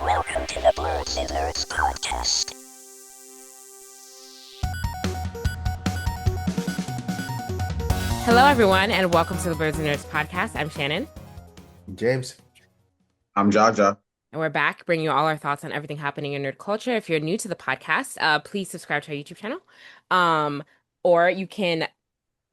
Welcome to the Blerdsnerds podcast. Hello, everyone, and welcome to the Blerdsnerds podcast. I'm Shannon, James. I'm Jaja. and we're back bringing you all our thoughts on everything happening in nerd culture. If you're new to the podcast, please subscribe to our YouTube channel, or you can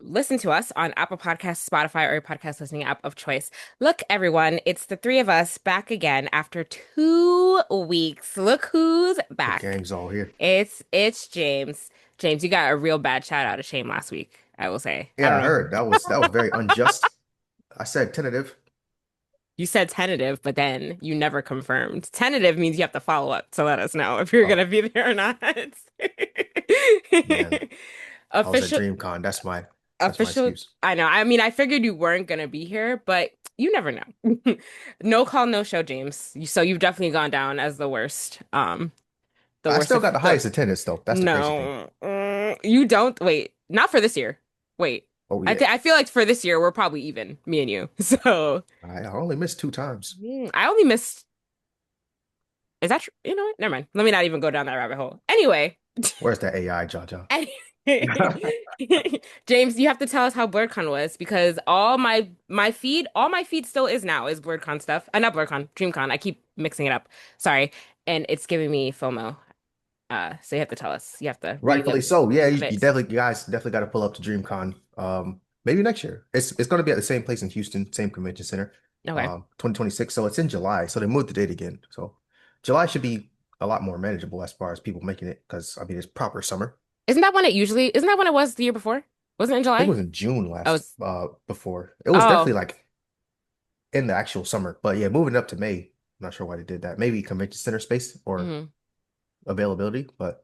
listen to us on Apple Podcasts, Spotify, or your podcast listening app of choice. Look, everyone, it's the three of us back again after 2 weeks. Look who's back. The gang's all here. It's James. James, you got a real bad shout out of shame last week, I will say. Yeah, I heard that was very unjust. I said tentative. You said tentative, but then you never confirmed. Tentative means you have to follow up to let us know if you're gonna be there or not. Man, I was at Official, DreamCon. That's my official. excuse. I know. I mean, I figured you weren't gonna be here, but you never know. No call, no show, James. So you've definitely gone down as the worst. The I worst. still got the highest attendance though. That's the crazy thing. No, you don't. Wait, not for this year. Wait. Oh yeah. I feel like for this year we're probably even, me and you. So I only missed 2 times. I only missed. Is that true? You know what? Never mind. Let me not even go down that rabbit hole. Anyway. Where's that AI, Jaja? James, you have to tell us how BlerdCon was because all my feed still is BlerdCon stuff. Not BlerdCon, DreamCon. I keep mixing it up. Sorry. And it's giving me FOMO. So you have to tell us. You have to Rightfully so. Yeah, you it. definitely, you guys definitely got to pull up to DreamCon. Maybe next year. It's going to be at the same place in Houston, same convention center. Okay. 2026. So it's in July. So they moved the date again. So July should be a lot more manageable as far as people making it because I mean it's proper summer. Isn't that when it was the year before? Wasn't it in July? I think it was in June last before. It was Oh. definitely like in the actual summer. But yeah, moving up to May. I'm not sure why they did that. Maybe convention center space or availability, but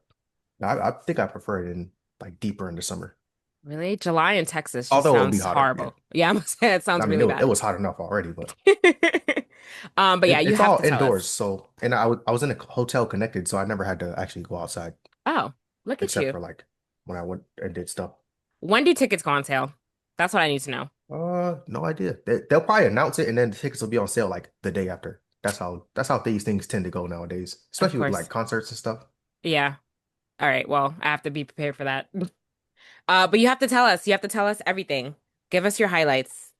I think I prefer it in like deeper in the summer. Really? July in Texas just Although it would be sounds hotter, horrible. Yeah, I'm gonna say it sounds I mean, really it bad. was hot enough already, but But yeah, you it's have all to tell indoors. us. So, and I was in a hotel connected, so I never had to actually go outside Oh, look at except you. for like when I went and did stuff. When do tickets go on sale? That's what I need to know. No idea. They'll probably announce it, and then the tickets will be on sale like the day after. That's how these things tend to go nowadays, especially with course. like concerts and stuff. Yeah. All right. Well, I have to be prepared for that. But you have to tell us. You have to tell us everything. Give us your highlights.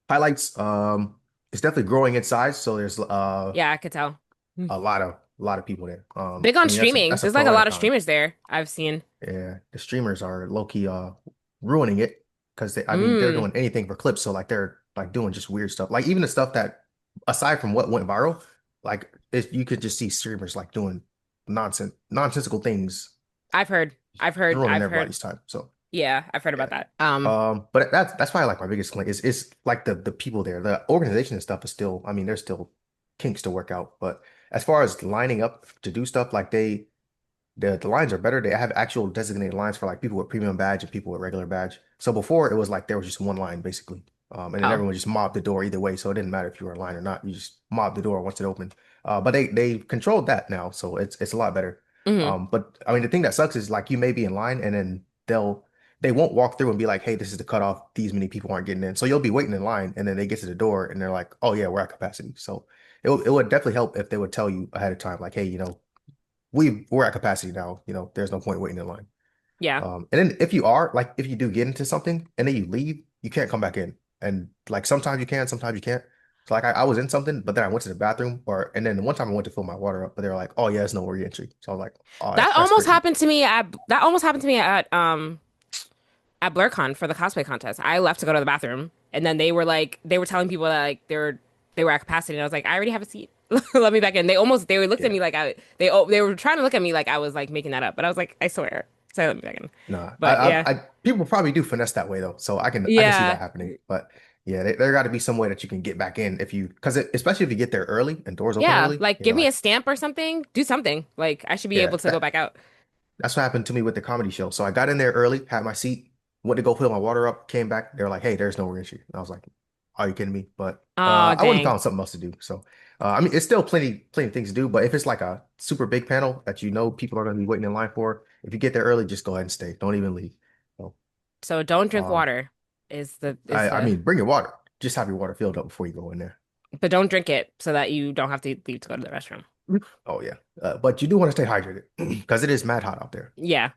Highlights. It's definitely growing in size. So there's Yeah, I could tell. a lot of people there. Big on I mean, streaming. that's There's pro like a and lot of con. streamers there I've seen. Yeah, the streamers are low key ruining it because I mean they're doing anything for clips. So like they're like doing just weird stuff. Like even the stuff that aside from what went viral, like you could just see streamers like doing nonsensical things. I've heard. Ruining everybody's time. So Yeah, I've heard about that. but that's probably like my biggest complaint is like the people there. The organization and stuff is still, I mean, there's still kinks to work out. But as far as lining up to do stuff, like the lines are better. They have actual designated lines for like people with premium badge and people with regular badge. So before it was like there was just one line basically. And then everyone just mobbed the door either way. So it didn't matter if you were in line or not. You just mobbed the door once it opened. But they controlled that now, so it's a lot better. But I mean the thing that sucks is like you may be in line and then they won't walk through and be like, hey, this is the cutoff. These many people aren't getting in. So you'll be waiting in line and then they get to the door and they're like, oh yeah, we're at capacity. So it would definitely help if they would tell you ahead of time, like, hey, we're at capacity now. There's no point waiting in line. Yeah. And then if you do get into something and then you leave, you can't come back in. And like sometimes you can, sometimes you can't. So like I was in something, but then I went to the bathroom and then one time I went to fill my water up, but they were like, oh yeah, it's no re-entry. So I was like, oh, That that's almost crazy. happened to me at BlurCon for the cosplay contest. I left to go to the bathroom, and then they were telling people that like they were at capacity, and I was like, I already have a seat. Let me back in. They looked at me like they were trying to look at me like I was like making that up, but I was like, I swear, so let me back in. Nah, But yeah, people probably do finesse that way though, so I can see yeah, that happening. But yeah, there got to be some way that you can get back in because especially if you get there early and doors open yeah. early. Like give me a stamp or something. Do something. Like I should be Yeah, able to go back out. that's what happened to me with the comedy show. So I got in there early, had my seat, went to go fill my water up, came back. They were like, "Hey, there's no re-entry." And I was like, "Are you kidding me?" But Oh I would have dang. found something else to do. So I mean, it's still plenty of things to do. But if it's like a super big panel that people are going to be waiting in line for, if you get there early, just go ahead and stay. Don't even leave. So So don't drink um, water. Is I the mean, bring your water. Just have your water filled up before you go in there. But don't drink it so that you don't have to leave to go to the restroom. Oh yeah. But you do want to stay hydrated because it is mad hot out there. Yeah.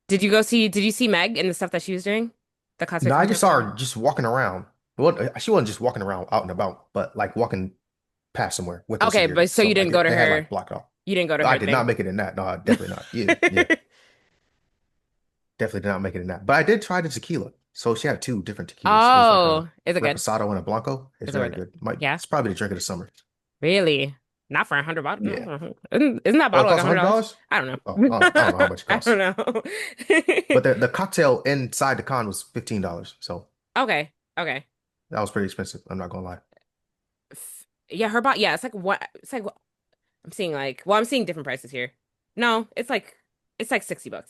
Did you see Meg and the stuff that she was doing? The cosplay No, I just contest? saw her just walking around. Well, she wasn't just walking around out and about, but like walking past somewhere with her Okay, security. but so So you like didn't go to they had like her, blocked off. you didn't go to I her did not thing. make it in that. No, definitely not. Yeah, yeah, definitely did not make it in that. But I did try the tequila. So she had two different tequilas. It was like a Oh, is it good? reposado and a blanco. It's Is it very worth it? good. Might Yeah, it's probably the drink of the summer. really? Not for $100? Yeah. Isn't that Oh, it bottle like costs $100? $100? I don't Oh, know. I don't know how much it I costs. don't know. But the cocktail inside the con was $15. So Okay, okay. that was pretty expensive. I'm not gonna lie. Yeah, her bot. Yeah, it's like what? It's like what? I'm seeing I'm seeing different prices here. No, it's like $60.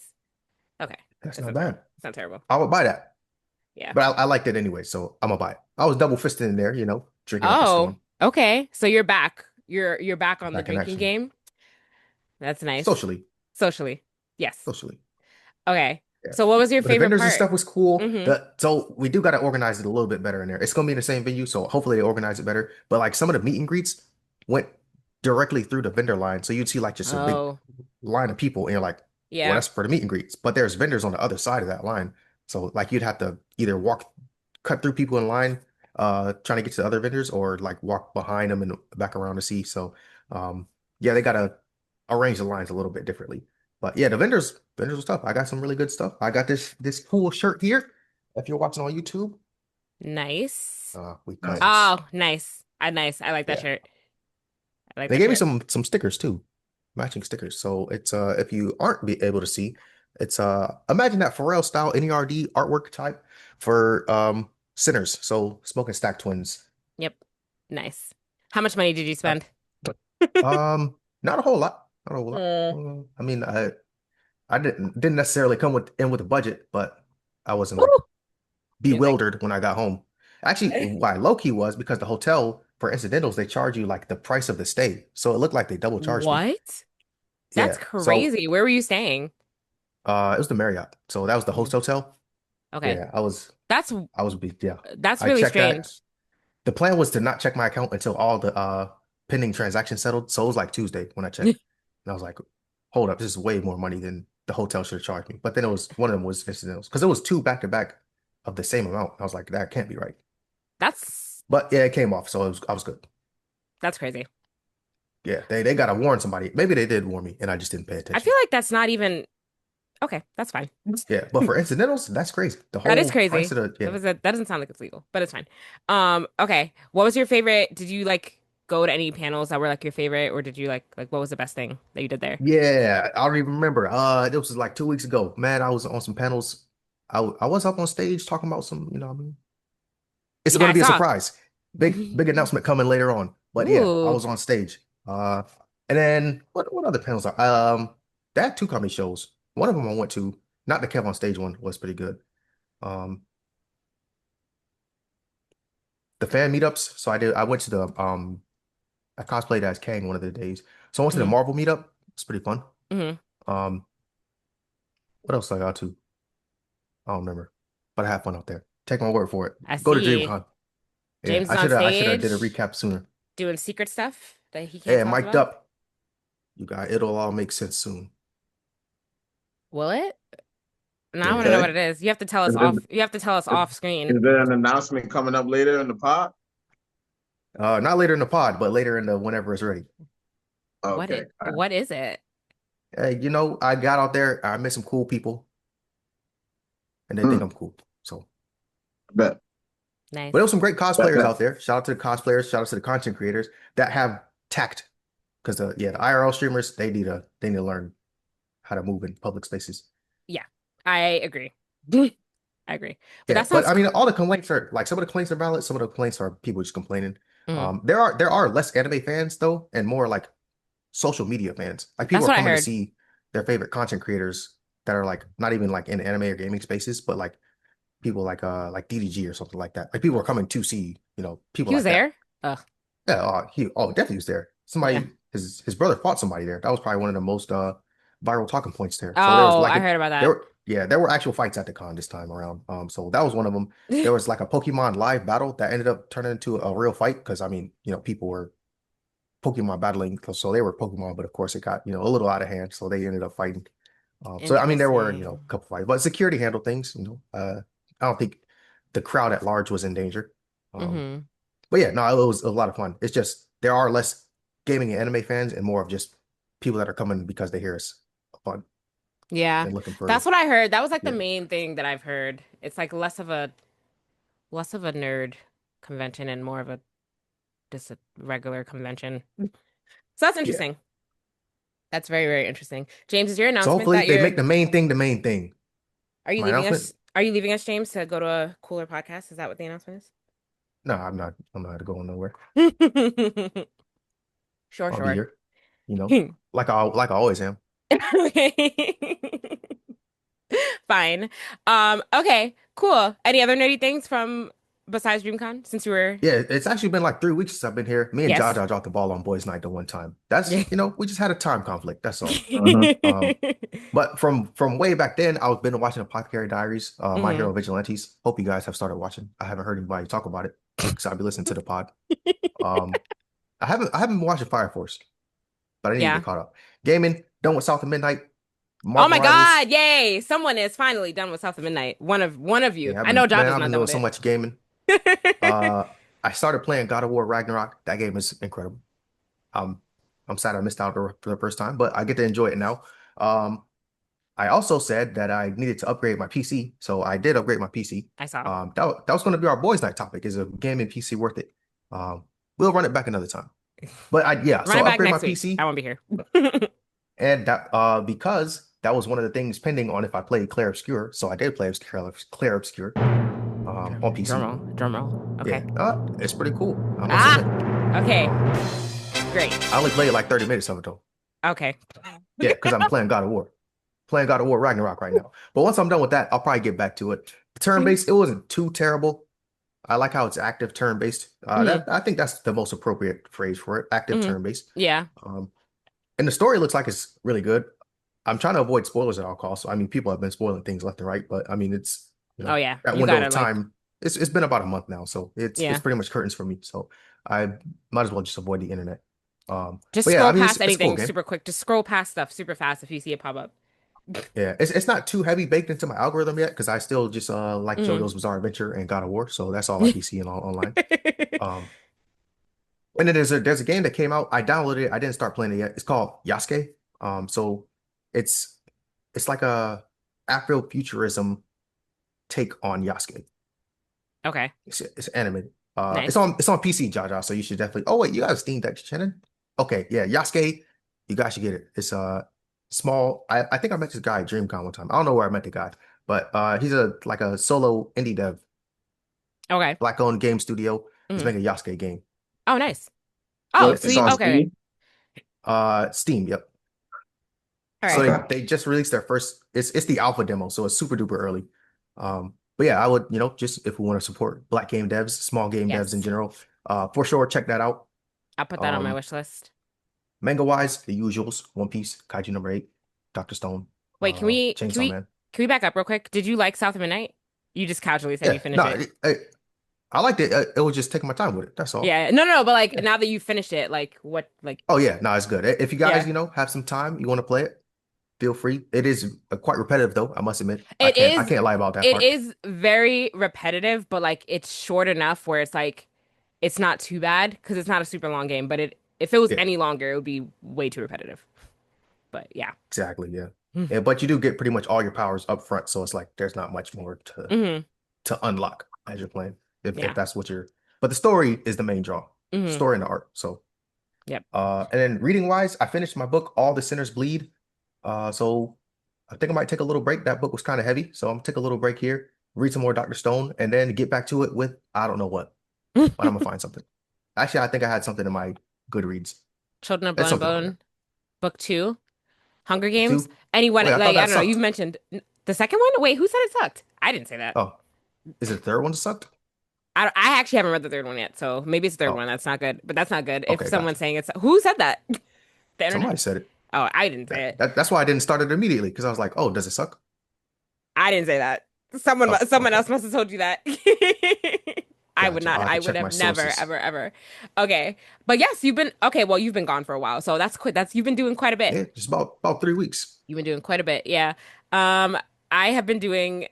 Okay, That's it's not not terrible. bad. It's not terrible. I would buy that. Yeah. But I liked it anyway, so I'm gonna buy it. I was double fisted in there, drinking up a Oh, storm. okay. So you're back. You're back on the Back in drinking action. game. That's nice. Socially. Socially. Yes. Socially. Okay. Yeah. So what was your But the favorite vendors and part? stuff was cool. Mm-hmm. So we do gotta organize it a little bit better in there. It's gonna be in the same venue, so hopefully they organize it better. But like some of the meet and greets went directly through the vendor line. So you'd see like just a big Oh, line of people, and you're like, well, yeah. that's for the meet and greets. But there's vendors on the other side of that line. So like you'd have to either cut through people in line, trying to get to the other vendors, or like walk behind them and back around to see. So yeah, they gotta arrange the lines a little bit differently. But yeah, the vendors was tough. I got some really good stuff. I got this cool shirt here. If you're watching on YouTube, Nice. we Nice. cousins. Oh, nice. Nice. I like that Yeah. shirt. I like They that gave me shirt. some stickers too, matching stickers. So it's if you aren't be able to see, it's imagine that Pharrell style NERD artwork type for sinners. So Smoke and Stack Twins. Yep. Nice. How much money did you Uh, spend? not a whole lot. Not a whole lot. Mm, I mean, I didn't necessarily come with a budget, but I wasn't like woo, music. bewildered when I got home. Actually, why low key was because the hotel for incidentals they charge you like the price of the stay, so it looked like they double charged me. What? That's Yeah, so crazy. Where were you staying? it was the Marriott, so that was the host Mm, hotel. okay. Yeah, That's yeah. that's I really checked that. strange. The plan was to not check my account until all the pending transactions settled. So it was like Tuesday when I checked, and I was like, hold up, this is way more money than the hotel should have charged me. But then it was one of them was incidentals because it was two back to back of the same amount. I was like, that can't be right. That's But yeah, it came off, so I was good. that's crazy. Yeah, they gotta warn somebody. Maybe they did warn me, and I just didn't pay I attention. feel like that's not even okay. That's fine. Yeah, but for incidentals, that's crazy. The That is whole price crazy. of the yeah. That doesn't sound like it's legal, but it's fine. Okay. What was your favorite? Did you like go to any panels that were like your favorite, or did you like what was the best thing that you did there? Yeah, I don't even remember. It was like 2 weeks ago. Man, I was on some panels. I was up on stage talking about some, what I mean? It's Yeah, going I to be a saw. surprise. Big announcement coming later on. But yeah, I Ooh, was on stage. And then what other panels are? They had two comedy shows. One of them I went to, not the Kev on stage one, was pretty good. Um, the fan meetups. So I went to I cosplayed as Kang one of the days. So I went to the hmm Marvel meetup. It's pretty fun. hmm Um, what else I got to? I don't remember, but I had fun out there. Take my word for it. I Go to see. DreamCon. Yeah, James is on I should have did a stage recap sooner. doing secret stuff that he can't Yeah, talk mic'd about. up. You got it'll all make sense soon. Will it? Now I Yeah. want to know what Okay. it is. You have to tell us Is there, off. You have to tell us is off screen. there an announcement coming up later in the pod? Not later in the pod, but later in the whenever it's ready. Okay. What is it? Hey, I got out there, I met some cool people, and they think Hmm, I'm cool. So, bet. but there Nice. was some great Bet, cosplayers bet. out there. Shout out to the cosplayers, shout out to the content creators that have tact. Because the IRL streamers, they need to learn how to move in public spaces. Yeah, I agree. I agree. But Yeah, that but sounds I mean, all the complaints are like some of the complaints are valid. Some of the complaints are people just complaining. mm, There are less anime fans though, and more like social media fans. Like people that's are what I coming to heard. see their favorite content creators that are like not even like in anime or gaming spaces, but like people like DDG or something like that. Like people are coming to see, people He was like that. there. Ugh, Yeah, he definitely was there. yeah. Somebody his brother fought somebody there. That was probably one of the most viral talking points there. So there was Oh, like I heard about there that. were yeah, there were actual fights at the con this time around. So that was one of them. There was like a Pokemon live battle that ended up turning into a real fight because I mean, people were Pokemon battling, so they were Pokemon, but of course it got, a little out of hand, so they ended up fighting. So I mean, there were, a Interesting. couple fights, but security handled things. I don't think the crowd at large was in danger. Um, Hmm. but yeah, no, it was a lot of fun. It's just there are less gaming and anime fans and more of just people that are coming because they hear us fun Yeah, and looking that's for, what I heard. That was like the yeah, main thing that I've heard. It's like less of a nerd convention and more of just a regular convention. So that's yeah. interesting. That's very, very interesting. James, is your So announcement hopefully that they make you're the main thing the main thing. are you My leaving announcement? us? Are you leaving us, James, to go to a cooler podcast? Is that what the announcement No, I'm not. I'm not going nowhere. is? Sure, I'll be sure. here, like I always am. Okay. Fine. Okay, cool. Any other nerdy things from besides DreamCon since you were Yeah, it's actually been like 3 weeks since I've been here. Me and yes. Jaja dropped the ball on boys' night the one time. We just had a time conflict. That's all. Uh-huh. But from way back then, I was been watching Apothecary Diaries, My Hmm. Hero Vigilantes. Hope you guys have started watching. I haven't heard anybody talk about it because I'll be listening to the pod. Um, I haven't been watching Fire Force, but I need to get Yeah. caught up. Gaming, done with South of Midnight, Oh Marvel my Rivals. God, yay! Someone is finally done with South of Midnight. One of you. Yeah, I know man, Jaja's I've not been done doing with so it. much gaming. I started playing God of War Ragnarok. That game is incredible. Um, I'm sad I missed out for the first time, but I get to enjoy it now. Um, I also said that I needed to upgrade my PC, so I did upgrade my PC. I saw. That was going to be our boys' night topic. Is a gaming PC worth it? We'll run it back another time. But yeah, Run so it back upgrade my next week. I PC, won't be here. and that because that was one of the things pending on if I played Clair Obscur. So I did play Clair Obscur on Drum PC. roll, drum roll. Yeah, Okay. it's pretty cool. I must Ah, admit. okay. Um, Great. I only played like 30 minutes of it though. Okay. Yeah, because I'm playing God of War. Playing God of War Ragnarok right now. But once I'm done with that, I'll probably get back to it. Turn-based, it wasn't too terrible. I like how it's active turn-based. Hmm. That I think that's the most appropriate phrase for it, active Hmm. turn-based. Yeah. Um, and the story looks like it's really good. I'm trying to avoid spoilers at all costs. I mean, people have been spoiling things left and right, but I mean, it's Oh yeah. that You window gotta of like time. It's been about a month now, so it's yeah. pretty much curtains for me. So I might as well just avoid the internet. Just But yeah, I scroll mean, past it's a cool anything game. super quick. Just scroll past stuff super fast if you see it pop up. Yeah, it's not too heavy baked into my algorithm yet because I still just like Hmm. JoJo's Bizarre Adventure and God of War, so that's all I be seeing online. Um, and then there's a game that came out. I downloaded it. I didn't start playing it yet. It's called Yasuke. So it's it's like a Afrofuturism take on Yasuke. Okay. It's animated. It's Nice. on PC, Jaja. So you should definitely. Oh wait, you got a Steam Deck, Shannon? Okay, yeah, Yasuke. You guys should get it. It's small. I think I met this guy at DreamCon one time. I don't know where I met the guy, but he's like a solo indie dev, Okay. black-owned game studio. He's Hmm. making a Yasuke game. Oh, nice. Oh, Yeah, It's it's sweet. on Okay. Okay. Steam. Steam. Yep. All So right. Okay. they just released their first. It's the alpha demo, so it's super duper early. But yeah, I would just if we want to support black game devs, small game devs in Yes. general, for sure check that out. I'll put that on my Um, wish list. Manga wise, the usuals: One Piece, Kaiju number 8, Doctor Stone, Wait, can we can Chainsaw we Man. can we back up real quick? Did you like South of Midnight? You just casually said you Yeah, finished no, it. I liked it. It was just taking my time with it. That's all. Yeah. No, no, no, but like Yeah. now that you finished it, like what like Oh yeah, no, it's good. If you guys, yeah. have some time, you want to play it, feel free. It is quite repetitive though, I must admit. I It can't I is can't lie about that it part. is very repetitive, but like it's short enough where it's like it's not too bad because it's not a super long game, but it if it was Yeah, any longer, it would be way too repetitive. But yeah. exactly. Yeah. Hmm. Yeah, but you do get pretty much all your powers up front, so it's like there's not much more Hmm. to unlock as you're playing. If Yeah. that's what you're but the story is the main draw. Hmm. Story and the art. So Yep. and then reading wise, I finished my book, All the Sinners Bleed. So I think I might take a little break. That book was kind of heavy, so I'm gonna take a little break here, read some more Dr. Stone, and then get back to it with I don't know what, but I'm gonna find something. Actually, I think I had something in my Goodreads. Children of It's Blood and something on there. Bone, book two, Hunger Games. Two. Anyone Wait, I thought like I that don't know, you've sucked. mentioned the second one? Wait, who said it sucked? I didn't say that. Oh, is it the third one that sucked? I actually haven't read the third one yet, so maybe it's the third Oh, one. That's not good, but that's not good. If okay, someone's gotcha. saying it's who said that? The internet? Somebody said it. Oh, I didn't say it. That's why I didn't start it immediately because I was like, oh, does it suck? I didn't say that. Oh, Someone okay. else must have told you that. I would Gotcha. not. I'll have I to would check my have never, sources. ever, ever. Okay. But yes, you've been okay, well, you've been gone for a while. So that's quite you've been doing quite a bit. Yeah, just about 3 weeks. You've been doing quite a bit. Yeah. I have been doing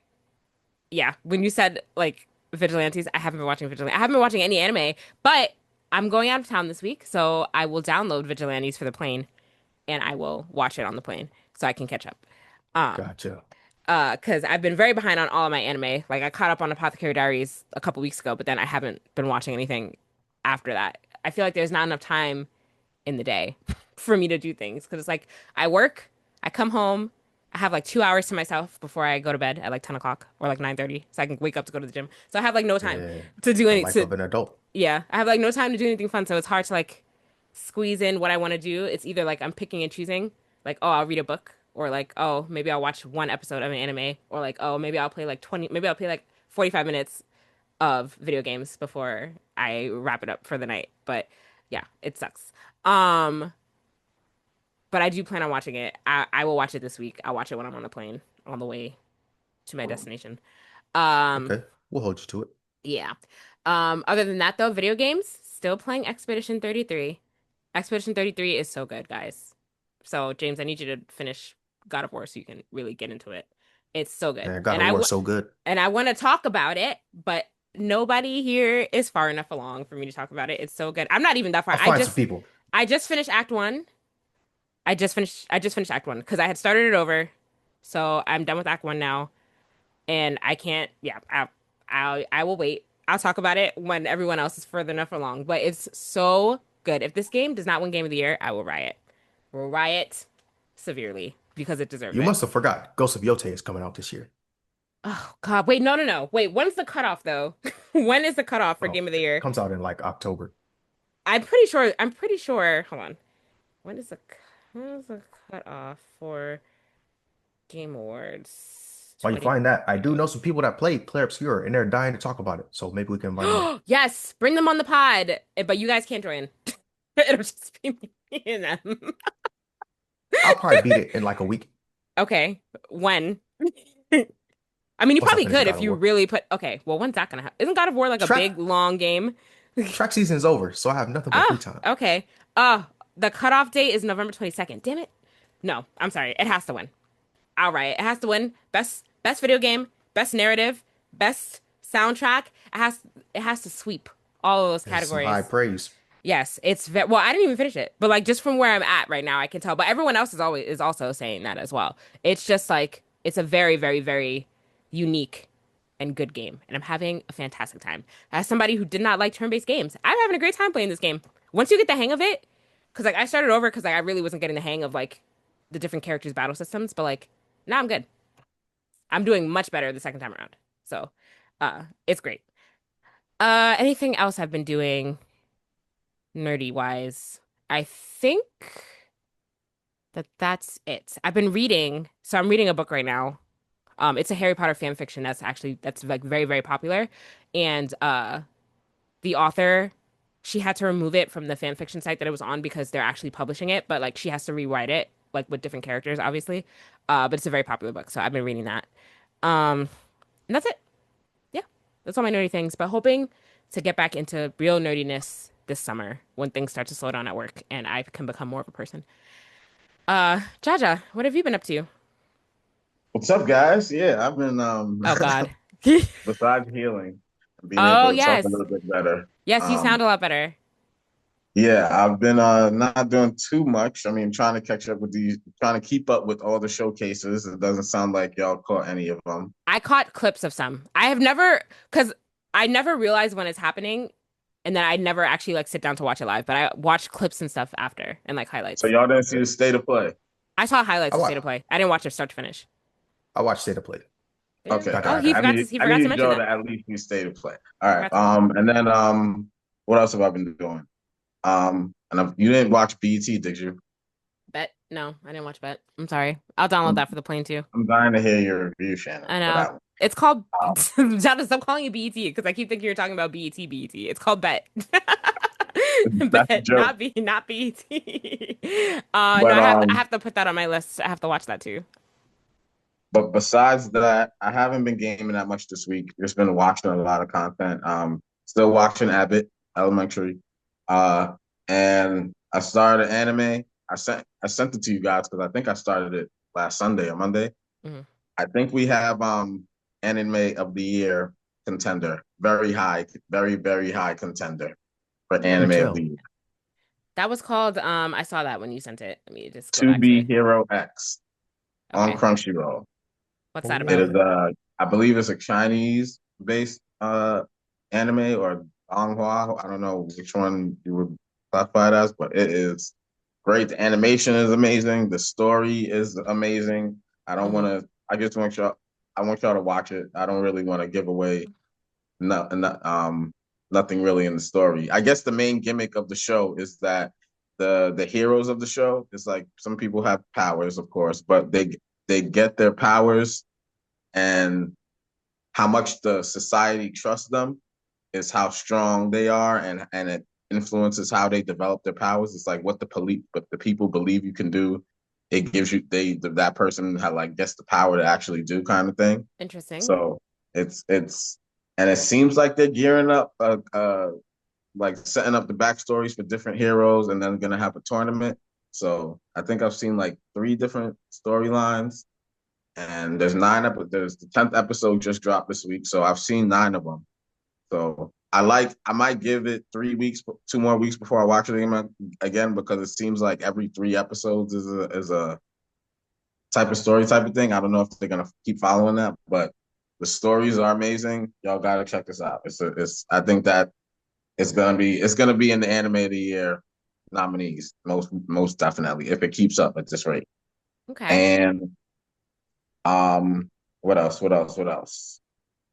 yeah, when you said like Vigilantes, I haven't been watching Vigilantes. I haven't been watching any anime, but I'm going out of town this week, so I will download Vigilantes for the plane and I will watch it on the plane so I can catch up. Um, Gotcha. because I've been very behind on all of my anime. Like I caught up on Apothecary Diaries a couple weeks ago, but then I haven't been watching anything after that. I feel like there's not enough time in the day for me to do things because it's like I work, I come home, I have like 2 hours to myself before I go to bed at like 10 o'clock or like 9:30, so I can wake up to go to the gym. So I have like no time Yeah, to do the any life to of an adult. yeah, I have like no time to do anything fun. So it's hard to like squeeze in what I want to do. It's either like I'm picking and choosing, like oh I'll read a book, or like oh maybe I'll watch one episode of an anime, or like oh maybe I'll play like 20, maybe I'll play like 45 minutes of video games before I wrap it up for the night. But yeah, it sucks. Um, but I do plan on watching it. I will watch it this week. I'll watch it when I'm on the plane on the way to my destination. Um, Okay, we'll hold you to it. yeah. Other than that though, video games, still playing Expedition 33. Expedition 33 is so good, guys. So, James, I need you to finish God of War so you can really get into it. It's so good. Man, God of War so good. And I want to talk about it, but nobody here is far enough along for me to talk about it. It's so good. I'm not even that far. I'll find some people. I just finished Act 1. I just finished Act 1 because I had started it over. So, I'm done with Act 1 now, and I can't yeah, I will wait. I'll talk about it when everyone else is further enough along, but it's so good. If this game does not win Game of the Year, I will riot. Will riot severely because it deserves You it. must have forgot. Ghost of Yote is coming out this year. Oh God, wait, no. Wait, when's the cutoff though? When is the cutoff for Oh, Game of the Year? comes out in like October. I'm pretty sure. Hold on. When is the cutoff for Game Awards While you 20? find that, I do know some people that played Clair Obscur and they're dying to talk about it. So maybe we can invite them on. Yes, bring them on the pod, but you guys can't join. It'll just be me and them. I'll probably beat it in like a week Okay, when? I mean, you once I probably finish could God if of you War. really put. Okay, well, when's that gonna happen? Isn't God of War like a Track big long game? track season's over, so I have nothing but free Oh, time. okay. The cutoff date is November 22nd. Damn it. No, I'm sorry. It has to win. All right, it has to win. Best video game, best narrative, best soundtrack. It has to sweep all of those That's some high categories. praise. Yes, it's well, I didn't even finish it, but like just from where I'm at right now, I can tell. But everyone else is also saying that as well. It's just like it's a very, very, very unique and good game, and I'm having a fantastic time. As somebody who did not like turn-based games, I'm having a great time playing this game. Once you get the hang of it, because like I started over because like I really wasn't getting the hang of like the different characters' battle systems, but like now I'm good. I'm doing much better the second time around. So, it's great. Anything else I've been doing? Nerdy wise, I think that's it. I've been reading, so I'm reading a book right now. It's a Harry Potter fan fiction that's like very, very popular. And the author, she had to remove it from the fan fiction site that it was on because they're actually publishing it, but like she has to rewrite it like with different characters, obviously. But it's a very popular book, so I've been reading that. And that's it. Yeah, that's all my nerdy things. But hoping to get back into real nerdiness this summer when things start to slow down at work and I can become more of a person. Jaja, what have you been up to? What's up, guys? Yeah, I've been Oh God. besides healing, being Oh able to talk yes. a little bit better. Yes, you sound a lot better. Yeah, I've been not doing too much. I mean, trying to catch up with trying to keep up with all the showcases. It doesn't sound like y'all caught any of them. I caught clips of some. I have never, because I never realize when it's happening, and then I never actually like sit down to watch it live. But I watch clips and stuff after and like highlights. So y'all didn't see the state of play. I saw highlights I of wa State of Play. I didn't watch it start to finish. I watched State of Play. Yeah. Okay, Got Oh, that. he I forgot to I mention need y'all to that. at least see state of play. All right. Forgot to mention And then what else have I been doing? You didn't watch BET, did you? Bet. No, I didn't watch Bet. I'm sorry. I'll download that for the plane too. I'm dying to hear your review, Shannon, I for know. that one. It's called Jada, stop calling you BET because I keep thinking you're talking about BET. It's called Bet. That's a but joke. not BET. No, But I have to put that on my list. I have to watch that too. But besides that, I haven't been gaming that much this week. Just been watching a lot of content. Still watching Abbott Elementary. Uh, and I started anime. I sent it to you guys because I think I started it last Sunday or Monday. Mhm. I think we have anime of the year contender. Very high, very, very high contender for Do anime of the tell. year. That was called I saw that when you sent it. Let me just go To back to Be it. Hero X on Okay. Crunchyroll. What's that It about? is Oh, I believe it's a Chinese based anime or Donghua. I don't know which one you would classify it as, but it is great. The animation is amazing. The story is amazing. I don't want Hmm. to. I just want y'all. I want y'all to watch it. I don't really want to give away nothing really in the story. I guess the main gimmick of the show is that the heroes of the show is like some people have powers, of course, but they get their powers and how much the society trusts them is how strong they are and it influences how they develop their powers. It's like what the people believe you can do. It gives you that person had like gets the power to actually do kind of thing. Interesting. So it's and it seems like they're gearing up like setting up the backstories for different heroes and then gonna have a tournament. So I think I've seen like 3 different storylines and there's the 10th episode just dropped this week, so I've seen 9 of them. So I might give it 3 weeks, 2 more weeks before I watch it again because it seems like every 3 episodes is a type of story type of thing. I don't know if they're gonna keep following that, but the stories are amazing. Y'all gotta check this out. It's I think that it's gonna be in the anime of the year nominees most definitely if it keeps up at this rate. Okay. And what else? What else? What else?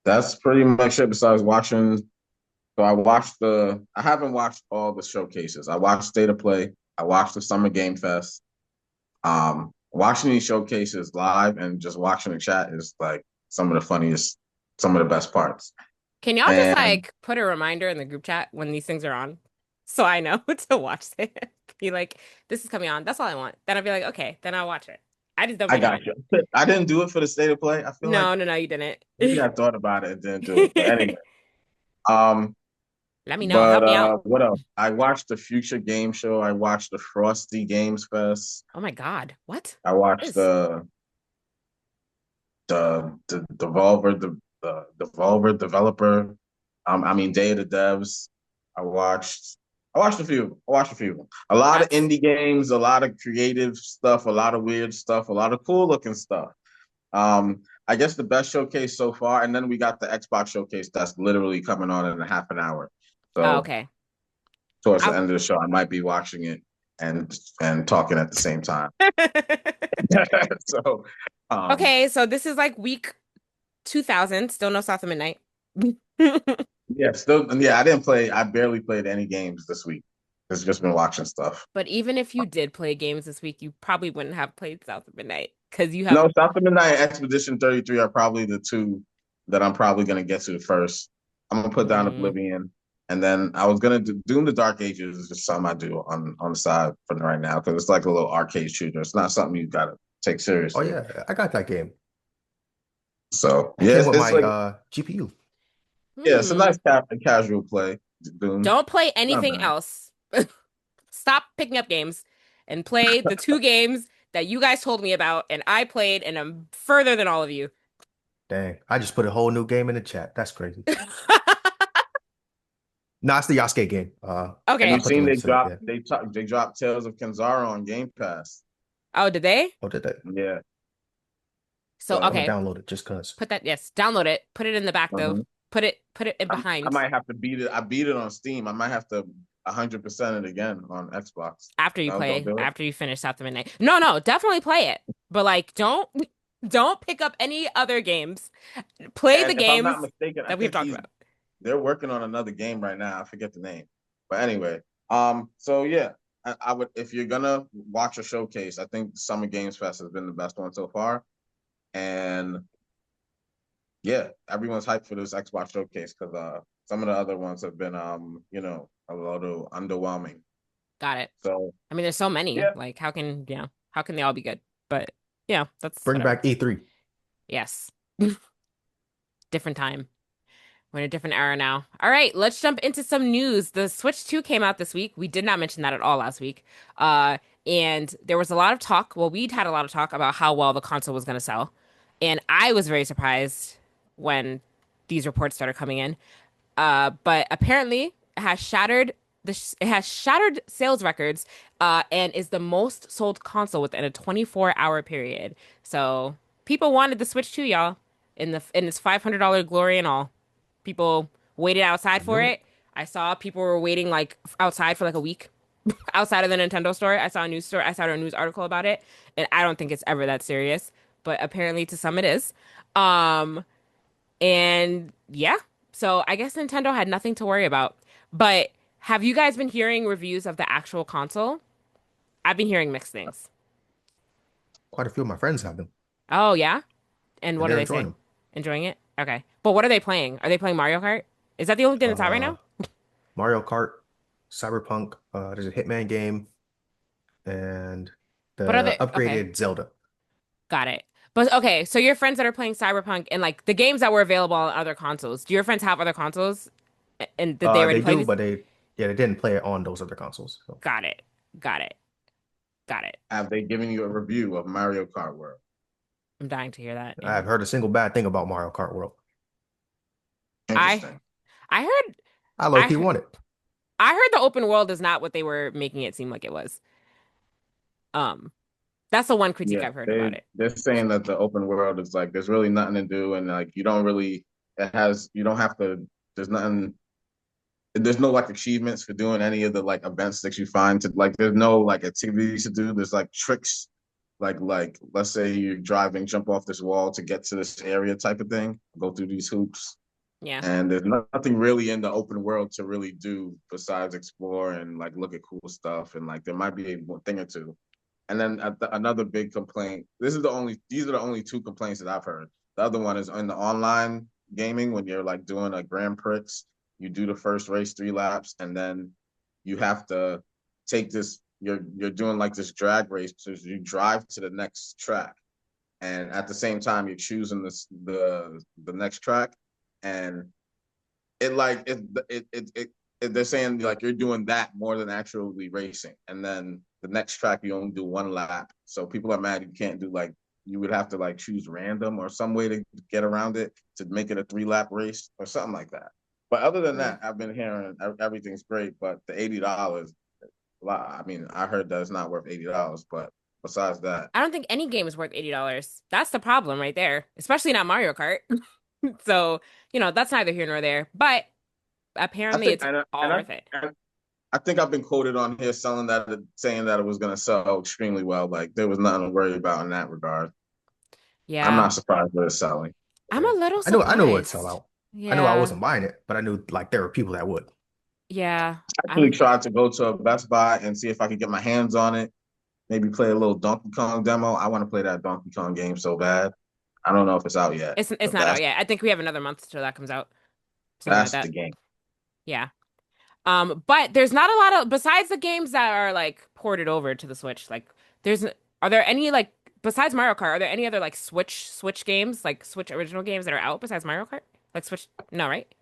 That's pretty much it. Besides watching, so I haven't watched all the showcases. I watched State of Play. I watched the Summer Game Fest. Watching these showcases live and just watching the chat is like some of the best parts. Can y'all just And like put a reminder in the group chat when these things are on? So I know to watch it. Be like, this is coming on. That's all I want. Then I'll be like, okay, then I'll watch it. I just don't I pay no got mind. you. I didn't do it for the State of Play. I feel like No, you didn't. maybe I thought about it and didn't do it. But anyway, um, Let me know. but Help me out. what else? I watched the Future Game Show. I watched the Frosty Games Fest. Oh my God. What? I watched This. the Devolver developer. I mean Day of the Devs. I watched I watched a few. I watched a few. A lot of That's indie games, a lot of creative stuff, a lot of weird stuff, a lot of cool looking stuff. I guess the best showcase so far, and then we got the Xbox showcase that's literally coming on in a half an hour. oh, So okay. towards the I... end of the show, I might be watching it and talking at the same time. So um Okay, so this is like week 2000. Still no South of Midnight. I barely played any games this week. It's just been watching stuff. But even if you did play games this week, you probably wouldn't have played South of Midnight because you have. No, South of Midnight and Expedition 33 are probably the two that I'm probably gonna get to first. I'm gonna put down Mm, Oblivion, and then I was gonna do Doom the Dark Ages is just something I do on the side for right now because it's like a little arcade shooter. It's not something you gotta take oh seriously. yeah, I got that game. So It came with it's my like GPU. it's a hmm. nice casual play. Doom, Don't play not anything bad. else. Stop picking up games and play the two games that you guys told me about and I played and I'm further than all of you. Dang, I just put a whole new game in the chat. That's crazy. No, it's the Yasuke game. And I Okay. you put the seen links to it. Yeah. they dropped Tales of Kenzara on Game Pass. Oh, did they? Oh, did that? Yeah. So, I'm So gonna okay. download it just cause. Put that, yes, download it. Put it in the back though. uh Put it in I behind might have to beat it. I beat it on Steam. I might have to 100% it again on Xbox. after you Don't play, do it. after you finish South of Midnight. No, definitely play it. But like, don't pick up any other games. Play the And if I'm not games mistaken, I that we've think talked about. they're working on another game right now. I forget the name. But anyway, so yeah, I would if you're gonna watch a showcase, I think Summer Games Fest has been the best one so far. And yeah, everyone's hyped for this Xbox showcase because some of the other ones have been a little underwhelming. Got it. So I mean, there's so many. yeah, Like, how can they all be good? But yeah, that's Bring whatever. back E3. Yes. Different time. We're in a different era now. All right, let's jump into some news. The Switch 2 came out this week. We did not mention that at all last week. Uh, and there was a lot of talk. Well, we'd had a lot of talk about how well the console was going to sell. And I was very surprised when these reports started coming in. But apparently it has shattered sales records and is the most sold console within a 24-hour period. So people wanted the Switch 2, y'all, in its $500 glory and all. People waited outside I for knew it. it. I saw people were waiting like outside for like a week outside of the Nintendo store. I saw a news article about it, and I don't think it's ever that serious, but apparently to some it is. Um, and yeah, so I guess Nintendo had nothing to worry about. But have you guys been hearing reviews of the actual console? I've been hearing mixed things. Quite a few of my friends have them, Oh, yeah? And and what are they're they enjoying saying? them. Enjoying it? Okay. But what are they playing? Are they playing Mario Kart? Is that the only thing that's out right Uh, now? Mario Kart, Cyberpunk, there's a Hitman game, and But are the they okay? upgraded Zelda. Got it. But okay, so your friends that are playing Cyberpunk and like the games that were available on other consoles, do your friends have other consoles? And did they already They play do, these? but they didn't play it on those other consoles. So Got it. Got it. Got it. have they given you a review of Mario Kart World? I'm dying to hear that. Yeah. I've heard a single bad thing about Mario Kart World. I Interesting. I heard I low I key he- want it. I heard the open world is not what they were making it seem like it was. Um, that's the one critique Yeah, I've heard about it. they're saying that the open world is like there's really nothing to do, and like you don't really you don't have to, there's nothing, there's no like achievements for doing any of the like events that you find to like, there's no like activities to do. There's like tricks, like let's say you're driving, jump off this wall to get to this area type of thing, go through these hoops. Yeah. And there's nothing really in the open world to really do besides explore and like look at cool stuff. And like there might be a thing or two. And then another big complaint. These are the only two complaints that I've heard. The other one is in the online gaming when you're like doing a Grand Prix, you do the first race 3 laps, and then you have to take this. You're doing like this drag race, so you drive to the next track, and at the same time you're choosing the next track, and it like they're saying like you're doing that more than actually racing, and then the next track you only do 1 lap, so people are mad you can't do like, you would have to like choose random or some way to get around it to make it a 3 lap race or something like that. But other than Mm. that, I've been hearing everything's great, but the $80, I mean, I heard that it's not worth $80, but besides that, I don't think any game is worth $80. That's the problem right there, especially not Mario Kart. So, that's neither here nor there, but I apparently think it's all worth it. and I think I've been quoted on here saying that it was going to sell extremely well. Like there was nothing to worry about in that regard. I'm Yeah. not surprised that it's selling. I'm Yeah. a little I know it would sell surprised. out. I knew I Yeah. wasn't buying it, but I knew like there were people that would. Yeah. I actually I'm tried to go to a Best Buy and see if I could get my hands on it. Maybe play a little Donkey Kong demo. I want to play that Donkey Kong game so bad. I don't know if it's out yet, it's but not out yet. I think we have another month till that comes out. Something like that's the that. game. Yeah. But there's not a lot of besides the games that are like ported over to the Switch, like there's are there any like besides Mario Kart, are there any other like Switch games, like Switch original games that are out besides Mario Kart? Like Switch no, right?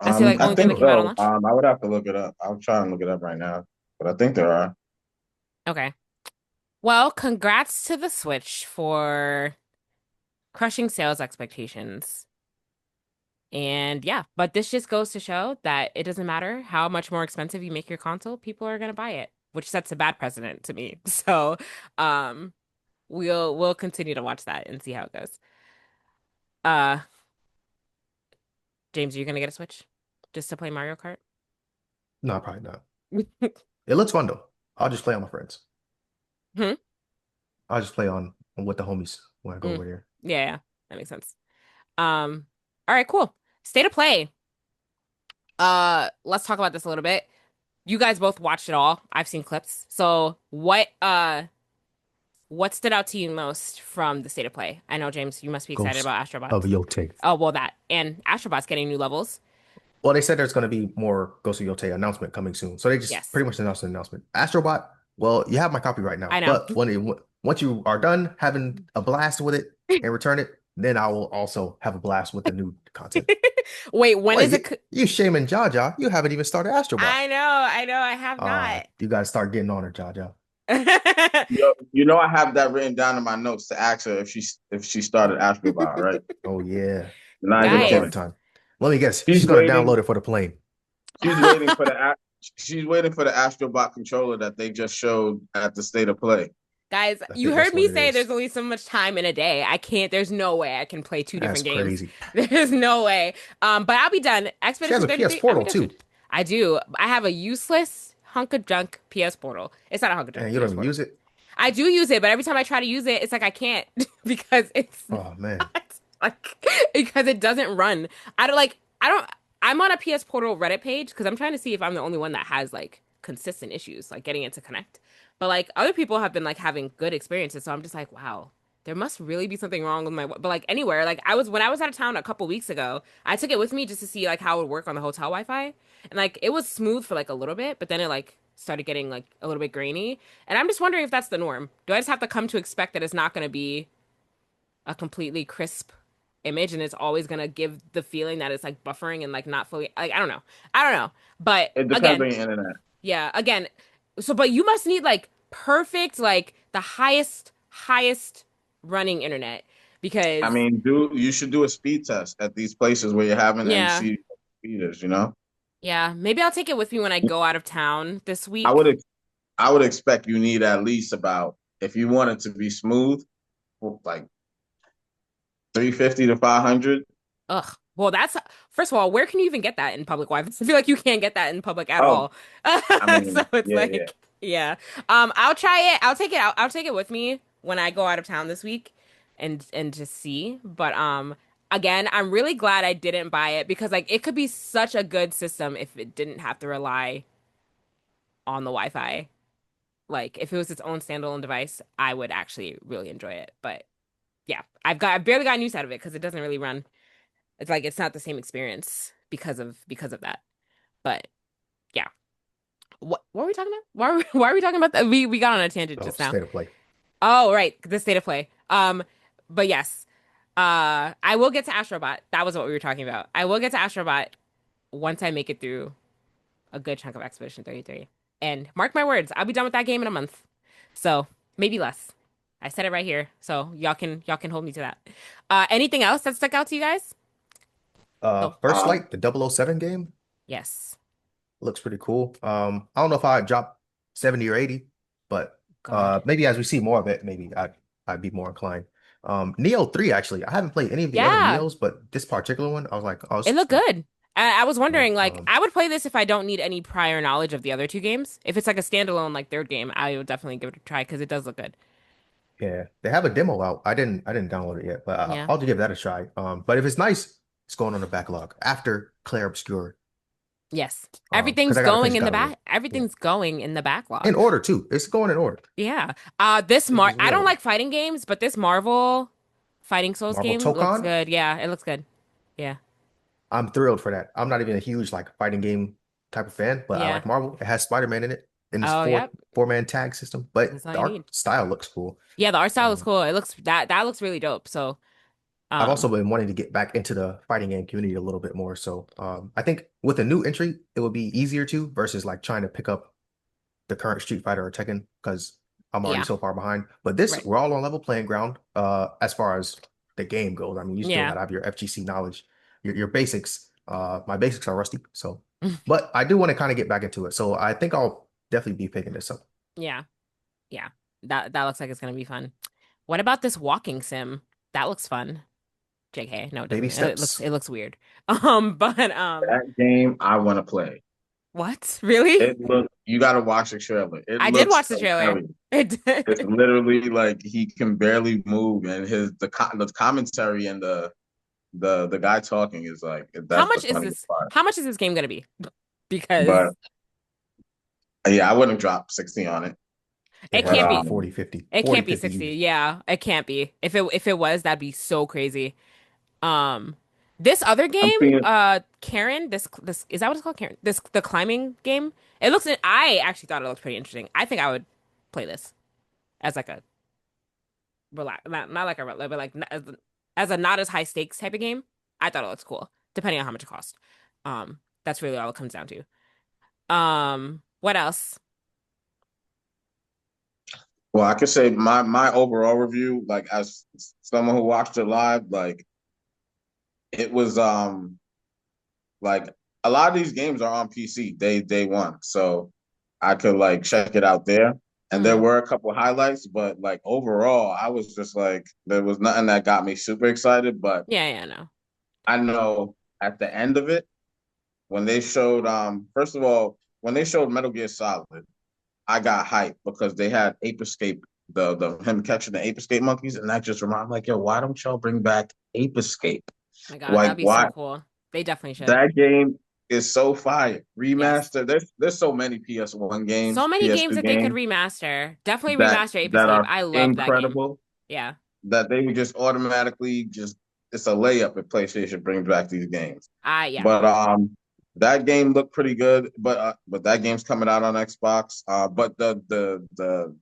That's the like I only thing think that came out on so. launch? I would have to look it up. I'll try and look it up right now, but I think there are. Okay. Well, congrats to the Switch for crushing sales expectations. And yeah, but this just goes to show that it doesn't matter how much more expensive you make your console, people are gonna buy it, which sets a bad precedent to me. So, um, we'll continue to watch that and see how it goes. Uh, James, are you gonna get a Switch just to play Mario Kart? No, probably not. It looks fun though. I'll just play on my friends. Hmm? I'll just play on with the homies when I go Mm. over there. Yeah, yeah, that makes sense. All right, cool. State of play. Let's talk about this a little bit. You guys both watched it all. I've seen clips. So what stood out to you most from the state of play? I know, James, you must be excited Ghost about Astrobot. of Yote. Oh, well, that and Astrobot's getting new levels. Well, they said there's going to be more Ghost of Yotei announcement coming soon. So they just Yes, pretty much announced an announcement. Astrobot, well, you have my copy right now. I know. But once you are done having a blast with it and return it, then I will also have a blast with the new content. Wait, when is Wait, it? you shaming Jaja. You haven't even started Astrobot. I know, I have not. You got to start getting on her, Jaja. I have that written down in my notes to ask her if she started Astrobot, right? Oh, yeah. Not Give even her Guys, all the kidding. time. Let me guess. She's She's going to waiting. download it for the plane. She's waiting for she's waiting for the Astrobot controller that they just showed at the State of Play. guys, I you think heard that's what me it say is. there's only so much time in a day. I can't, there's no way I can play two That's different games. crazy. There's no way. But I'll be done. She has Expedition a PS 33, I'll be Portal done soon. too. I do. I have a useless hunk of junk PS Portal. It's not a hunk of junk And you don't PS even Portal. use it? I do use it, but every time I try to use it, it's like I can't because it's Oh, man. not like because it doesn't run. I don't I'm on a PS Portal Reddit page because I'm trying to see if I'm the only one that has like consistent issues like getting it to connect. But like other people have been like having good experiences, so I'm just like, wow, there must really be something wrong with my but like anywhere. Like when I was out of town a couple weeks ago, I took it with me just to see like how it would work on the hotel Wi-Fi. And like it was smooth for like a little bit, but then it like started getting like a little bit grainy. And I'm just wondering if that's the norm. Do I just have to come to expect that it's not going to be a completely crisp image and it's always going to give the feeling that it's like buffering and like not fully like I don't know. I don't know. But It depends again, on your internet. yeah, again, so but you must need like perfect like the highest running internet I because mean, you should do a speed test at these places where you're having and yeah, see what the speed is, you know? yeah, maybe I'll take it with me when I go out of town this I week. would I would expect you need at least about if you want it to be smooth, like 350 to 500. Ugh. Well, that's first of all, where can you even get that in public Wi-Fi? I feel like you can't get that in public at Oh, all. I So mean, it's yeah. like, yeah. I'll try it. I'll take it out. I'll take it with me when I go out of town this week and just see. But again, I'm really glad I didn't buy it because like it could be such a good system if it didn't have to rely on the Wi-Fi. Like if it was its own standalone device, I would actually really enjoy it. But yeah, I barely got use out of it because it doesn't really run. It's like it's not the same experience because of that. But yeah. What were we talking about? Why are we talking about that? We got on a tangent Oh, just now. state of play. Oh, right, the state of play. But yes. I will get to Astrobot. That was what we were talking about. I will get to Astrobot once I make it through a good chunk of Expedition 33. And mark my words, I'll be done with that game in a month. So, maybe less. I said it right here. So, y'all can hold me to that. Anything else that stuck out to you guys? Oh, First Um, Light, the 007 game, yes. looks pretty cool. I don't know if I'd drop 70 or 80, but God. maybe as we see more of it, maybe I'd be more inclined. Neo 3, actually. I haven't played any of the other Yeah. Neos, but this particular one, I was like, oh, this It looks looked good. good. I was Yeah. wondering, like, I would play this if I don't need any prior knowledge of the other two games. If it's like a standalone, like third game, I would definitely give it a try because it does look good. Yeah, they have a demo out. I didn't download it yet, but Yeah. I'll give that a try. But if it's nice, it's going on the backlog after Claire Obscure. Yes. Because Everything's I gotta going finish in the God of War. back. Yeah, Everything's going in the in backlog. order too. It's going in order. Yeah. It's just I don't whatever. like fighting games, but this Marvel Fighting Souls Marvel game looks Tokon. good. Yeah, it looks good. Yeah. I'm thrilled for that. I'm not even a huge like fighting game type of fan, but I Yeah. like Marvel. It has Spider-Man in it in this Oh, yep. four-man tag system, but That's all the you need. art style looks cool. Yeah, the art style looks Um, cool. It looks that looks really dope. So, I've also um, been wanting to get back into the fighting game community a little bit more. So I think with a new entry, it would be easier to versus like trying to pick up the current Street Fighter or Tekken because I'm already yeah. so far behind. But this, Right. we're all on level playing ground as far as the game goes. I mean, you still Yeah. gotta have your FGC knowledge, your basics. My basics are rusty, so but I do want to kind of get back into it. So I think I'll definitely be picking this up. Yeah. Yeah. That looks like it's gonna be fun. What about this walking sim? That looks fun. JK. No, it Baby doesn't. steps. It looks weird. But that game I want to play. what? Really? You got to watch the trailer. It I did looks watch the trailer. hilarious. It It's did. literally like he can barely move, and the commentary and the guy talking is like How that's the much is funniest this? part. How much is this game gonna be? But Because yeah, I wouldn't drop 60 on it. It it has can't to But be be. 40, 50, It 40, can't be 50 60. used. Yeah, it can't be. If it was, that'd be so crazy. Um, This other I'm game, seeing. Karen, this is that what it's called, Karen? The climbing game. It looks. I actually thought it looked pretty interesting. I think I would play this as like a relax, not like a but like as a not as high stakes type of game. I thought it looks cool, depending on how much it costs. That's really all it comes down to. What else? Well, I could say my overall review, like as someone who watched it live, like it was like a lot of these games are on PC day one, so I could like check it out there. And there Mm, were a couple highlights, but like overall, I was just like there was nothing that got me super excited. But yeah, yeah, no, I know at the end of it, when they showed first of all, when they showed Metal Gear Solid, I got hyped because they had Ape Escape, the him catching the Ape Escape monkeys, and that just reminded me like, yo, why don't y'all bring back Ape Escape? my God, Like that'd be so why cool. They definitely should. that game is so fire. Yes. Remaster. There's so many PS1 So games, many games PS2 that they could games remaster. Definitely that remaster Ape that Escape. are I love that game. incredible Yeah. that they would just automatically just it's a layup if PlayStation brings back these games. Yeah. But that game looked pretty good. But that game's coming out on Xbox. But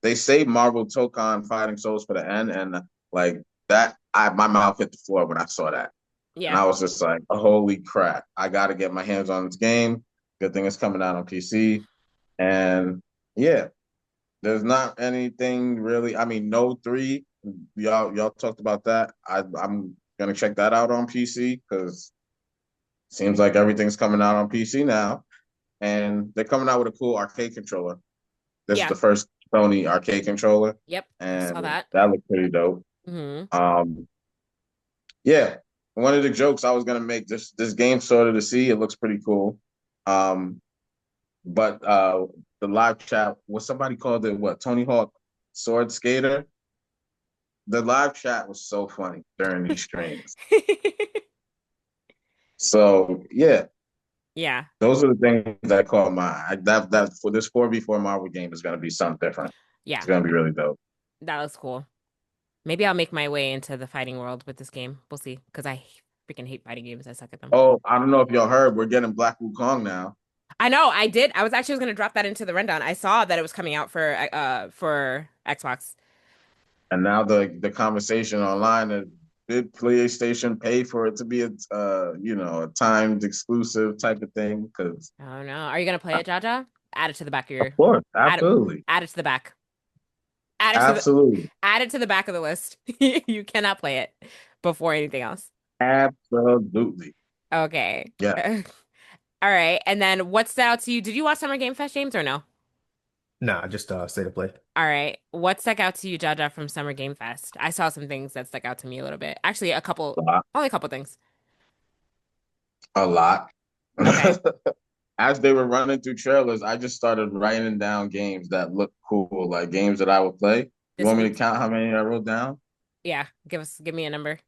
they saved Marvel Tokon Fighting Souls for the end, and like that, I my mouth hit the floor when I saw that. And Yeah. I was just like, holy crap, I got to get my hands on this game. Good thing it's coming out on PC. And yeah, there's not anything really. I mean, No 3, y'all talked about that. I'm going to check that out on PC because it seems like everything's coming out on PC now. And they're coming out with a cool arcade controller. This is Yeah. the first Sony arcade controller. Yep. I saw And that. that looked pretty dope. Hmm. Yeah, one of the jokes I was gonna make this game sorted to see. It looks pretty cool. Um, but the live chat, what somebody called it, what Tony Hawk Sword Skater. The live chat was so funny during these streams. So yeah, Yeah. those are the things that caught my eye. That for this 4v4 Marvel game is gonna be something different. Yeah. It's gonna be really dope. That was cool. Maybe I'll make my way into the fighting world with this game. We'll see. Because I freaking hate fighting games. I suck at them. Oh, I don't know if y'all heard, we're getting Black Wukong now. I know, I did. I was actually going to drop that into the rundown. I saw that it was coming out for Xbox. And now the conversation online is did PlayStation pay for it to be a a timed exclusive type of thing? Because Oh no. Are you going to play it, Jaja? Add it to the back of of your course, add it, absolutely, add it to the back. Add it to the absolutely, add it to the back of the list. You cannot play it before anything else. absolutely. Okay. Yeah, All right. And then what stood out to you? Did you watch Summer Game Fest, James, or no? Nah, just state of play. All right. What stuck out to you, Jaja, from Summer Game Fest? I saw some things that stuck out to me a little bit. Actually, a lot, only a couple things. a lot. Okay. As they were running through trailers, I just started writing down games that look cool, like games that I would play. You This want me to week. count how many I wrote down? Yeah. Give me a number.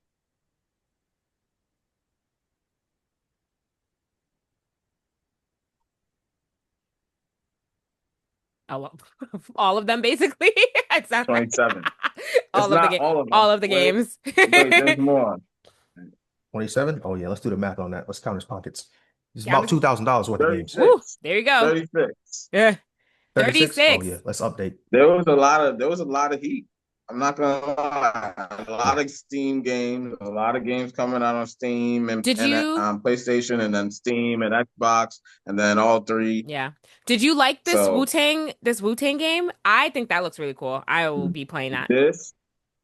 Oh, well, all of them basically. It sounds like 27. It's all of the not game, all of all them. of the games. There's more. 27? Oh yeah, let's do the math on that. Let's count his pockets. It's Yeah, about $2,000 worth of games. woo, 36. there you go. 36. Yeah. 36? Oh yeah, 36. let's update. There was a lot of heat. I'm not gonna lie. A lot Yeah. of Steam games, a lot of games coming out on Steam Did and you PlayStation, and then Steam and Xbox, and then all three. Yeah. Did you like So This Wu-Tang game? I think that looks really cool. I will be playing that. this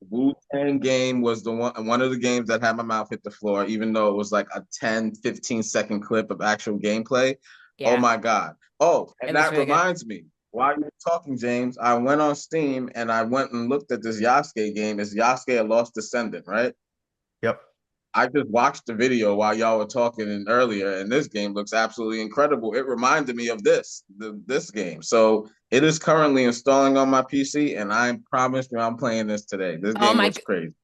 Wu-Tang game was the one of the games that had my mouth hit the floor, even though it was like a 10, 15-second clip of actual gameplay. Oh Yeah. my God. Oh, It and looks that really good. reminds me, while you're talking, James, I went on Steam and I went and looked at this Yasuke game. It's Yasuke a Lost Descendant, right? Yep. I just watched the video while y'all were talking earlier, and this game looks absolutely incredible. It reminded me of this game. So it is currently installing on my PC, and I promise you I'm playing this today. This Oh game my looks crazy.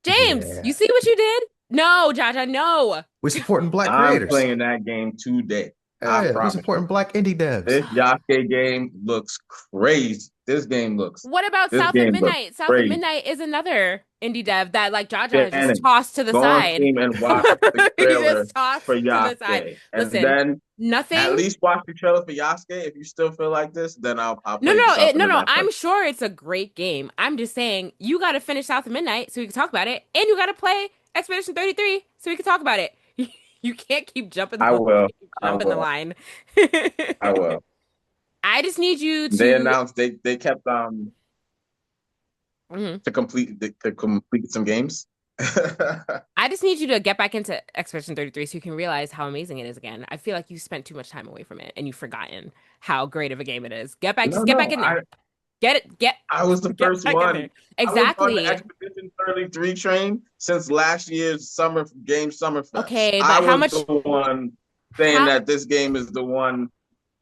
James, you Yeah. see what you did? No, Jaja, no. We're supporting black I'm creators. playing that game today. I Yeah, we're promise you. supporting black indie devs. This Yasuke game looks crazy. This game looks What about this South of game looks Midnight? South of crazy. Midnight is another indie dev that like Jaja has just Shannon, tossed to the go on side. Steam and watch the He trailer just tossed for to the side. Yasuke, and Listen, then at nothing. least watch the trailer for Yasuke. If you still feel like this, then I'll No, play no, South of no. Midnight I'm first. sure it's a great game. I'm just saying you got to finish South of Midnight so we can talk about it, and you got to play Expedition 33 so we can talk about it. You can't keep jumping I the will. keep I jumping the will. line. I will. I just need you They to. announced they kept Mhm. to complete some games. I just need you to get back into Expedition 33 so you can realize how amazing it is again. I feel like you spent too much time away from it and you've forgotten how great of a game it is. Get back, No, just get back no. in there. Get I was the get first back in there. one. I was on the Exactly. Expedition 33 train since last year's Summerfest. Okay, I but how was much the one saying how that this game is the one,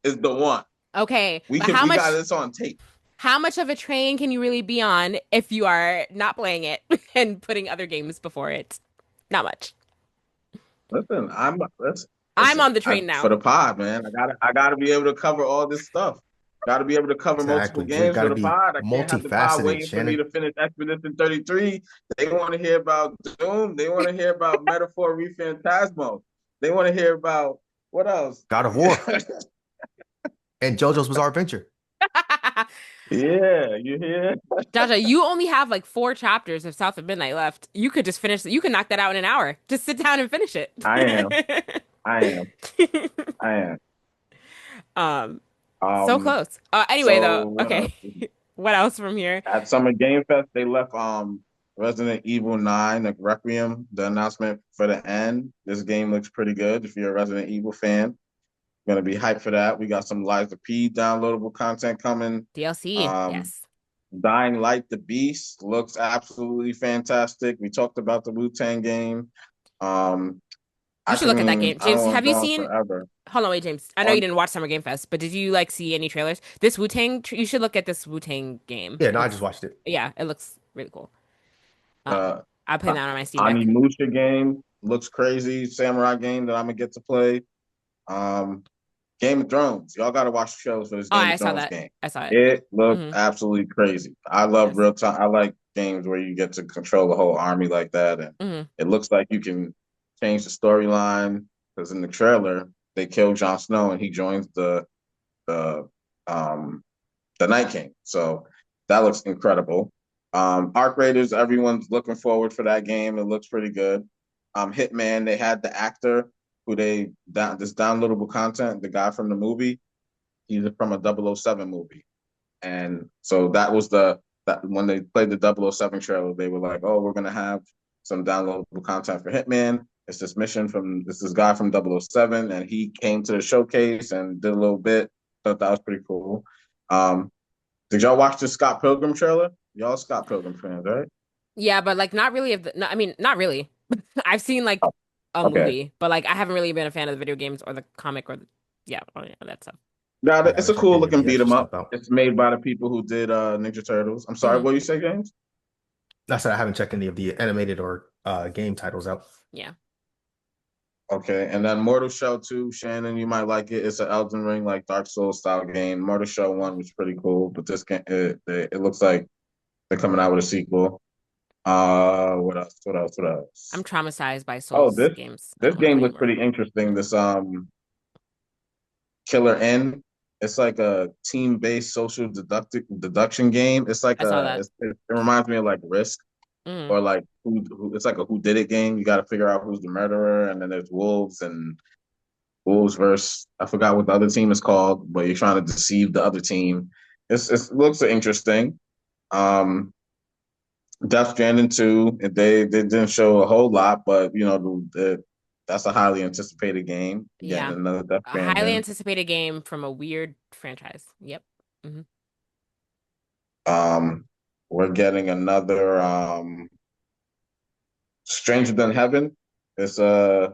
is the one. okay, We but can we got this on tape. how much of a train can you really be on if you are not playing it and putting other games before it? Not much. Listen, I'm listen, on the train for now. the pod, man. I gotta be able to cover all this stuff. Gotta be able to cover multiple Exactly. We games got for to the be pod. I can't have the pod multifaceted, waiting for me Shannon. to finish Expedition 33. They want to hear about Doom. They want to hear about Metaphor Rephantasmo. They want to hear about what else? God of War and JoJo's Bizarre Adventure. Yeah, you hear? Jaja, you only have like 4 chapters of South of Midnight left. You could just finish it. You could knock that out in an hour. Just sit down and finish it. I am. I am. I am. Um, so Um, close. Anyway, so though, what okay. else? What else from here? At Summer Game Fest, they left Resident Evil 9, like Requiem, the announcement for the end. This game looks pretty good. If you're a Resident Evil fan, gonna be hyped for that. We got some Liza P downloadable content coming. DLC. Um, Yes. Dying Light the Beast looks absolutely fantastic. We talked about the Wu-Tang game. Um, You should look at that game. I don't James, want have to go you on seen? forever. Hold on, wait, James. I know you On didn't watch Summer Game Fest, but did you like see any trailers? This Wu-Tang, you should look at this Wu-Tang game. Yeah, no, I just Looks, watched it. yeah, it looks really cool. uh I play that on my Steam Deck. Onimusha game looks crazy. Samurai game that I'm gonna get to play. Um, Game of Thrones. Y'all got to watch the shows for this Oh, Game I of saw Thrones that. game. I saw it. It looked Hmm. absolutely crazy. I love Yes. real time. I like games where you get to control the whole army like that, and Hmm. it looks like you can change the storyline. Because in the trailer, they kill Jon Snow and he joins the um the Night King. So that looks incredible. Arc Raiders. Everyone's looking forward for that game. It looks pretty good. Hitman. They had the actor who this downloadable content, the guy from the movie. He's from a 007 movie. And so that was that when they played the 007 trailer, they were like, oh, we're going to have some downloadable content for Hitman. It's this guy from 007, and he came to the showcase and did a little bit. Thought that was pretty cool. Did y'all watch the Scott Pilgrim trailer? Y'all Scott Pilgrim fans, right? Yeah, but like not really of the, no, I mean, not really. I've seen like a Okay. movie, but like I haven't really been a fan of the video games or the comic or the, yeah, that stuff. Now, I it's haven't a checked cool any of looking the beat extra 'em stuff up. out. It's made by the people who did Ninja Turtles. I'm sorry, Hmm. what you say, James? I said I haven't checked any of the animated or game titles out. Yeah. Okay, and then Mortal Shell 2, Shannon, you might like it. It's an Elden Ring like Dark Souls style game. Mortal Shell 1 was pretty cool, but this game it looks like they're coming out with a sequel. What else? What else? What I'm else? traumatized by Oh, Souls this games. I this don't want to game play looks anymore. pretty interesting. This Killer N. It's like a team-based social deduction game. It's like I saw that. it reminds me of like Risk Hmm. or like it's like a who did it game. You got to figure out who's the murderer, and then there's wolves versus I forgot what the other team is called, but you're trying to deceive the other team. It looks interesting. Um, Death Stranding 2, they didn't show a whole lot, but you know that's a highly anticipated game. Getting Yeah. another Death A highly Stranding. anticipated game from a weird franchise. Yep. Hmm. Um, we're getting another Stranger Than Heaven. It's I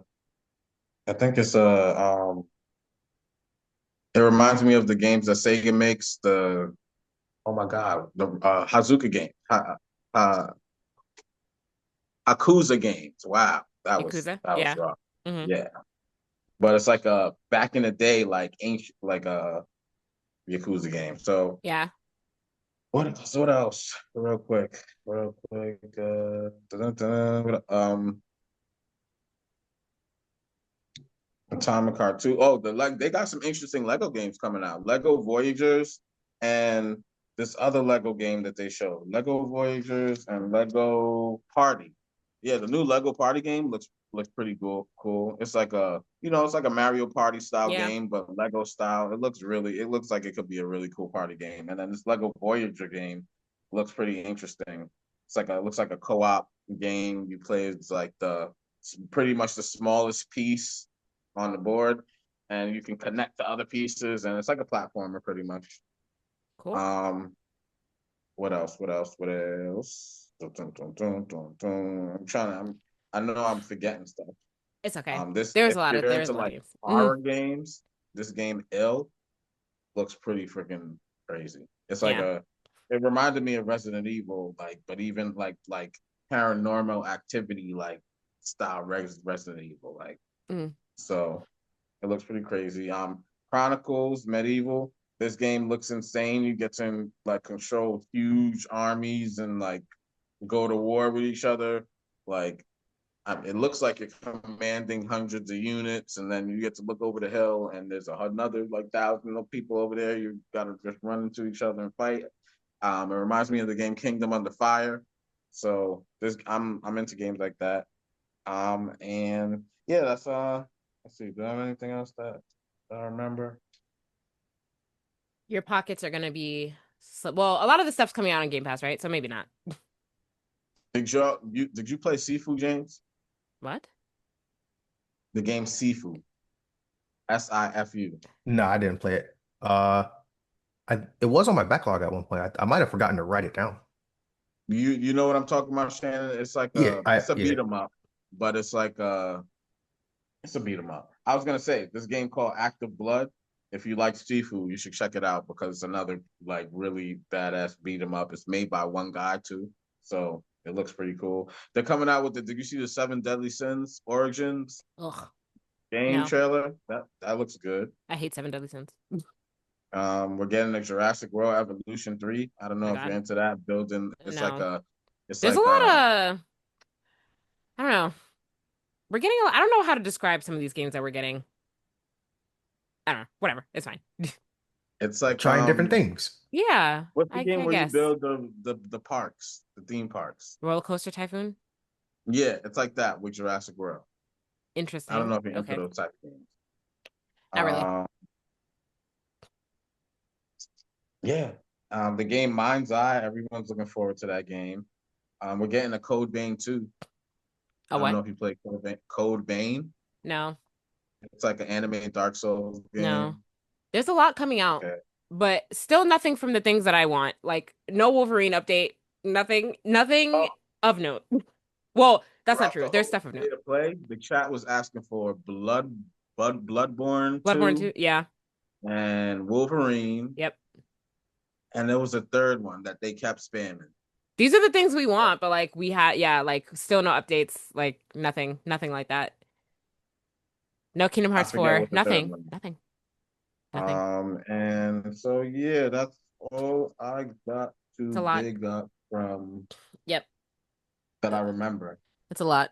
think it's it reminds me of the games that Sega makes. The oh my god, the Hazuka game, Hakuza games. Wow, Yakuza. that was Yeah. rough. Hmm. Yeah, but it's like a back in the day, like ancient, like a Yakuza game. So Yeah. What else? Real quick. Real quick. Atomic Heart 2. Oh, they got some interesting Lego games coming out. Lego Voyagers and this other Lego game that they showed. Lego Voyagers and Lego Party. Yeah, the new Lego Party game looks pretty cool. It's like it's like a Mario Party style Yeah, game, but Lego style. It looks like it could be a really cool party game. And then this Lego Voyager game looks pretty interesting. It looks like a co-op game. You play as like the pretty much the smallest piece on the board, and you can connect to other pieces, and it's like a platformer pretty much. cool. What else? What else? What else? I know I'm forgetting stuff. It's okay. This There's if a lot of you're there's into a lot of like games. horror games, this game Ill looks pretty freaking crazy. It's like Yeah. it reminded me of Resident Evil, but even like paranormal activity like style Resident Evil, Mm. so it looks pretty crazy. Chronicles Medieval. This game looks insane. You get to like control huge armies and like go to war with each other. Like it looks like you're commanding hundreds of units, and then you get to look over the hill, and there's another like thousand of people over there. You gotta just run into each other and fight. It reminds me of the game Kingdom Under Fire. So I'm into games like that. And yeah, that's let's see. Do I have anything else that I remember? Your pockets are gonna be well, a lot of the stuff's coming out on Game Pass, right? So maybe not. Did you play Sifu, James? What? The game Sifu, Sifu. No, I didn't play it. It was on my backlog at one point. I might have forgotten to write it down. You know what I'm talking about, Shannon? It's a Yeah. beat 'em up, but it's a beat 'em up. I was gonna say this game called Active Blood. If you like Sifu, you should check it out because it's another like really badass beat 'em up. It's made by one guy too, so it looks pretty cool. They're coming out with Did you see the Seven Deadly Sins Origins Ugh. game No. trailer? That looks good. I hate Seven Deadly Sins. We're getting a Jurassic World Evolution 3. I don't Oh my know if you're God. into that building. No. It's There's a like lot of I don't know. We're getting I don't know how to describe some of these games that we're getting. I don't know. Whatever. It's fine. it's like Trying different things. Yeah, what's the game I where you guess. build the parks, the theme parks? Roller Coaster Typhoon. Yeah, it's like that with Jurassic World. I don't Interesting. know if you're into Okay. those type of games. Not really. Um, yeah. The game Mind's Eye, everyone's looking forward to that game. We're getting a Code Vein too. A I don't what? know if you play Code Vein. No. It's like an anime Dark Souls No. game. There's a lot coming out, Okay. but still nothing from the things that I want. Like no Wolverine update, nothing Oh, of note. Well, that's not throughout true. the There's whole stuff of note. state of play, the chat was asking for Bloodborne Bloodborne 2 2, yeah. and Wolverine, Yep. and there was a third one that they kept spamming. These are the things we want, but like we had, yeah, like still no updates, like nothing like that. No Kingdom I Hearts forget 4, what the third nothing, one. nothing. And so yeah, that's all I got It's to a lot. dig up from Yep. that I remember. It's a lot.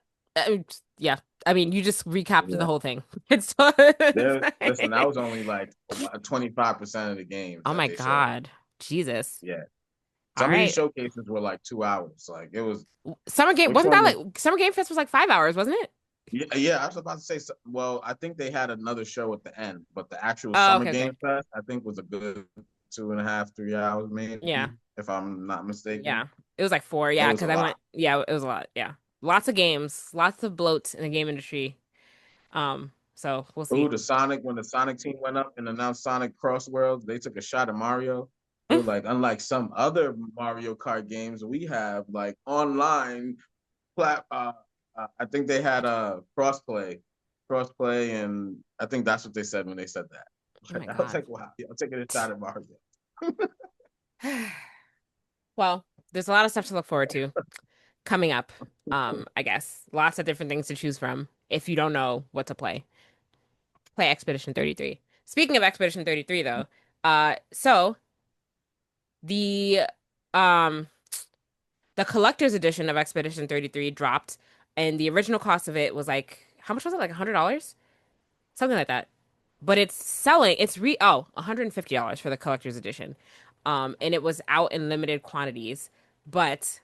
Yeah. I mean, you just recapped the Yeah. whole thing. It's Listen, that fine. was only like 25% of the games Oh that my they showed. God. Jesus. Yeah. All Some of these right. showcases were like 2 hours. Like it was Summer Game which wasn't one that was like Summer Game Fest was like 5 hours, wasn't it? yeah, I was about to say well, I think they had another show at the end, but the actual Oh, Summer okay, okay. Game Fest, I think was a good 2.5, 3 hours, Yeah. maybe, if I'm not mistaken. Yeah. It was like 4. It Yeah, was a because I went, lot. yeah, it was a lot. Yeah. Lots of games, lots of bloat in the game industry. So we'll Ooh, see. when the Sonic team went up and announced Sonic Cross Worlds, they took a shot at Mario. They were like, unlike some other Mario Kart games, we have like online plat. I think they had a crossplay, and I think that's what they said when they said Oh my that. I was God. like, wow, I'm taking a shot at Mario. Well, there's a lot of stuff to look forward to coming up. I guess lots of different things to choose from if you don't know what to play. Play Expedition 33. Speaking of Expedition 33 though, so the um the collector's edition of Expedition 33 dropped, and the original cost of it was like, how much was it? Like $100? Something like that. But it's selling, $150 for the collector's edition. And it was out in limited quantities. But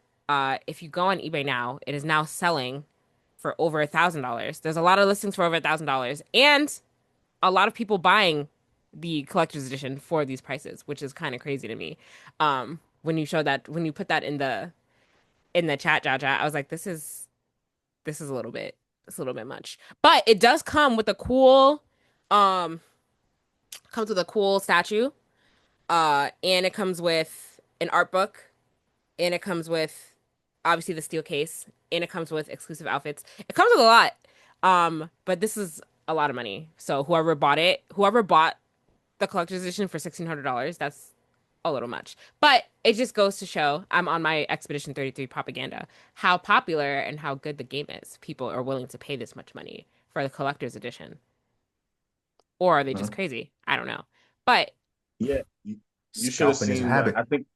if you go on eBay now, it is now selling for over $1,000. There's a lot of listings for over $1,000, and a lot of people buying the collector's edition for these prices, which is kind of crazy to me. When you put that in the chat, Jaja, I was like, this is a little bit much. But it does um comes with a cool statue. And it comes with an art book, and it comes with obviously the steel case, and it comes with exclusive outfits. It comes with a lot. But this is a lot of money. So whoever bought the collector's edition for $1,600, that's a little much. But it just goes to show, I'm on my Expedition 33 propaganda, how popular and how good the game is. People are willing to pay this much money for the collector's edition. Or are they just Huh? crazy? I don't know. But Yeah, you should have Scalping is a seen when habit. I think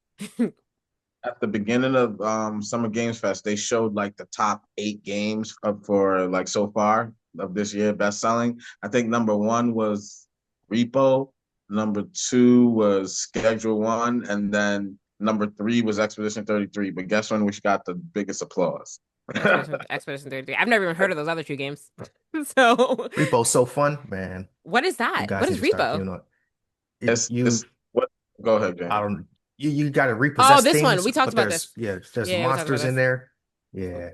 at the beginning of Summer Games Fest, they showed like the top 8 games for like so far of this year best selling. I think number one was Repo, number two was Schedule One, and then number three was Expedition 33. But guess when which got the biggest applause? Expedition 33. I've never even heard of those other two games. So, Repo's so fun, man. what is You that? What guys need is to start Repo? doing it. It's what? Go ahead, I James. don't, you got to Oh, repossess this one. things, We talked but about this. there's Yeah, we talked about monsters in this. there. Yeah,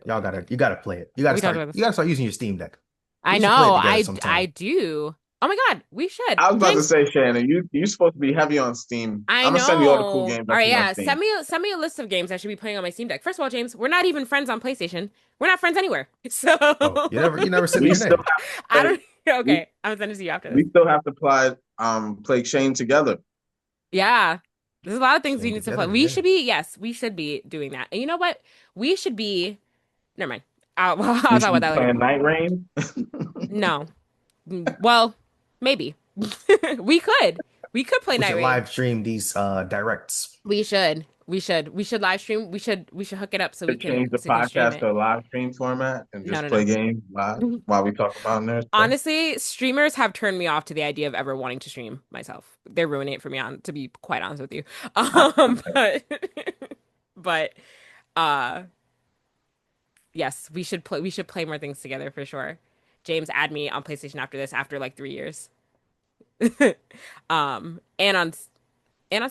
you gotta play it. We talked about You this. gotta start using your Steam Deck. I We should play it know. together I sometime. do. Oh my God, we should. I was about to James, say, Shannon, you supposed to be heavy on Steam. I I'm gonna send you all the cool know. games All I right, see on yeah. Steam. Send me a list of games I should be playing on my Steam Deck. First of all, James, we're not even friends on PlayStation. We're not friends anywhere. So Oh, you never sent me We your still name. I have don't. to we Okay, I'm gonna send it to you after this. we still have to play Shane together. Yeah. There's a lot of things we Chain need to play. together, yeah. Yes, we should be doing that. And you know what? We should be, never mind. I'll We talk should about be that later. playing Night Rain. No. Well, maybe. We could. We could play We Night should Raid. live stream these directs. We should. We should live stream. We should hook it up To change the so we can stream podcast it. to a live stream format and No, just no, play no. games live while we talk about nerd stuff. Honestly, streamers have turned me off to the idea of ever wanting to stream myself. They're ruining it for me, to be quite honest with you. But but uh yes, we should play more things together for sure. James, add me on PlayStation after this, after like 3 years. And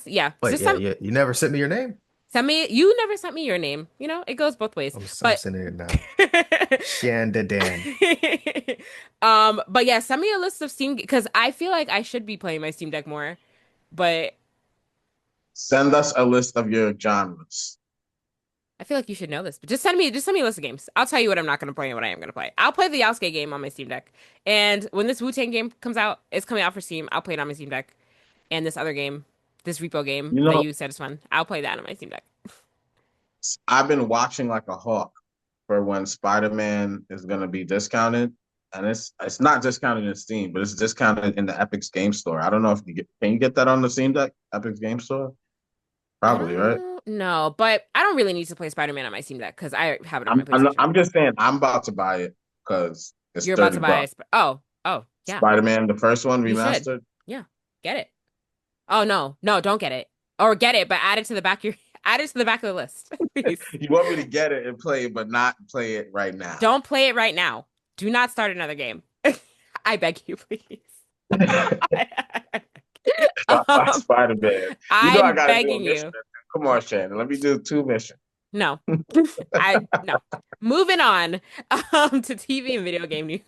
yeah, But just yeah, you never sent me your name. send me. You never sent me your name. You know, it goes both ways. I'm But sending it now. Shandadan. but yeah, send me a list of Steam because I feel like I should be playing my Steam Deck more. But Send us a list of your genres. I feel like you should know this. But just send me a list of games. I'll tell you what I'm not gonna play and what I am gonna play. I'll play the Yasuke game on my Steam Deck. And when this Wu-Tang game comes out, it's coming out for Steam. I'll play it on my Steam Deck. And this other game, this Repo game You that know, you said is fun, I'll play that on my Steam Deck. I've been watching like a hawk for when Spider-Man is gonna be discounted. And it's not discounted in Steam, but it's discounted in the Epic's Game Store. I don't know if can you get that on the Steam Deck, Epic's Game Store? I Probably, right? don't know, but I don't really need to play Spider-Man on my Steam Deck because I have it on my PlayStation. I'm just saying I'm about to buy it because it's You're about to 30 buy. bucks. Oh, yeah, Spider-Man, the first one you should. remastered. Yeah, get it. Oh no, don't get it. Or get it, but add it to the back of your add it to the back of the list, please. You want me to get it and play it, but not play it right now. Don't play it right now. Do not start another game. I beg you, please. Spider-Man. You know I I'm gotta do a begging mission. you. Come on, Shannon. Let me do 2 missions. No. No. Moving on to TV and video game news.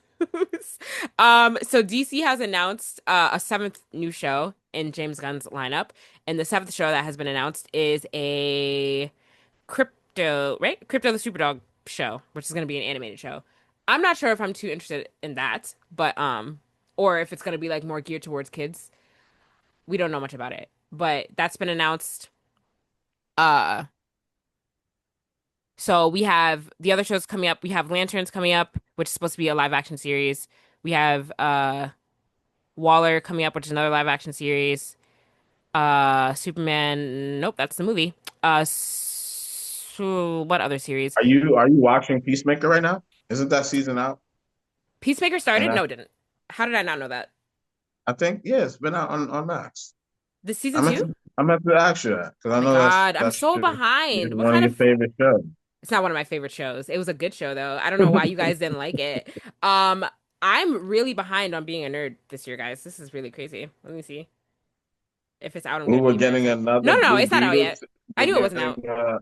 So DC has announced a seventh new show in James Gunn's lineup, and the seventh show that has been announced is a Crypto the Superdog show, which is going to be an animated show. I'm not sure if I'm too interested in that, but or if it's going to be like more geared towards kids. We don't know much about it, but that's been announced. Uh So we have the other shows coming up. We have Lanterns coming up, which is supposed to be a live action series. We have Waller coming up, which is another live action series. Superman, nope, that's the movie. So what other series? Are you watching Peacemaker right now? Isn't that season out? Peacemaker And started? No, it didn't. How did I not know that? I think yeah, it's been out on Max. This I season meant two? to I meant to ask you that because Oh I my know God, I'm that's so your behind. What one of kind your of favorite shows. It's not one of my favorite shows. It was a good show though. I don't know why you guys didn't like it. Um, I'm really behind on being a nerd this year, guys. This is really crazy. Let me see if it's out. I'm We gonna were pay for it getting soon. another No, no, no, Blue it's not out Beetle. yet. I We're knew it wasn't out. getting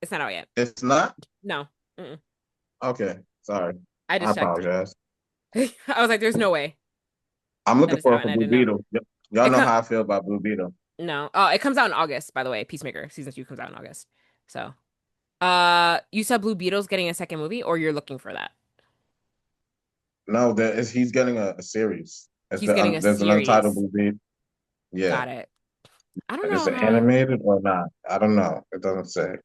It's not out yet. it's not No. Mm-mm. okay. Sorry, I I just checked. apologize. I was like, there's no way I'm that looking it's out, forward and for I Blue didn't know. Beetle. Yep. Y'all It know come how I feel about Blue Beetle. No. Oh, it comes out in August, by the way. Peacemaker season two comes out in August. So, you said Blue Beetle's getting a second movie, or you're looking for that? No, he's getting a series. He's getting a There's an Untitled series. Blue Beetle. Yeah, Got it. I don't is know it how. animated or not? I don't know. It doesn't say.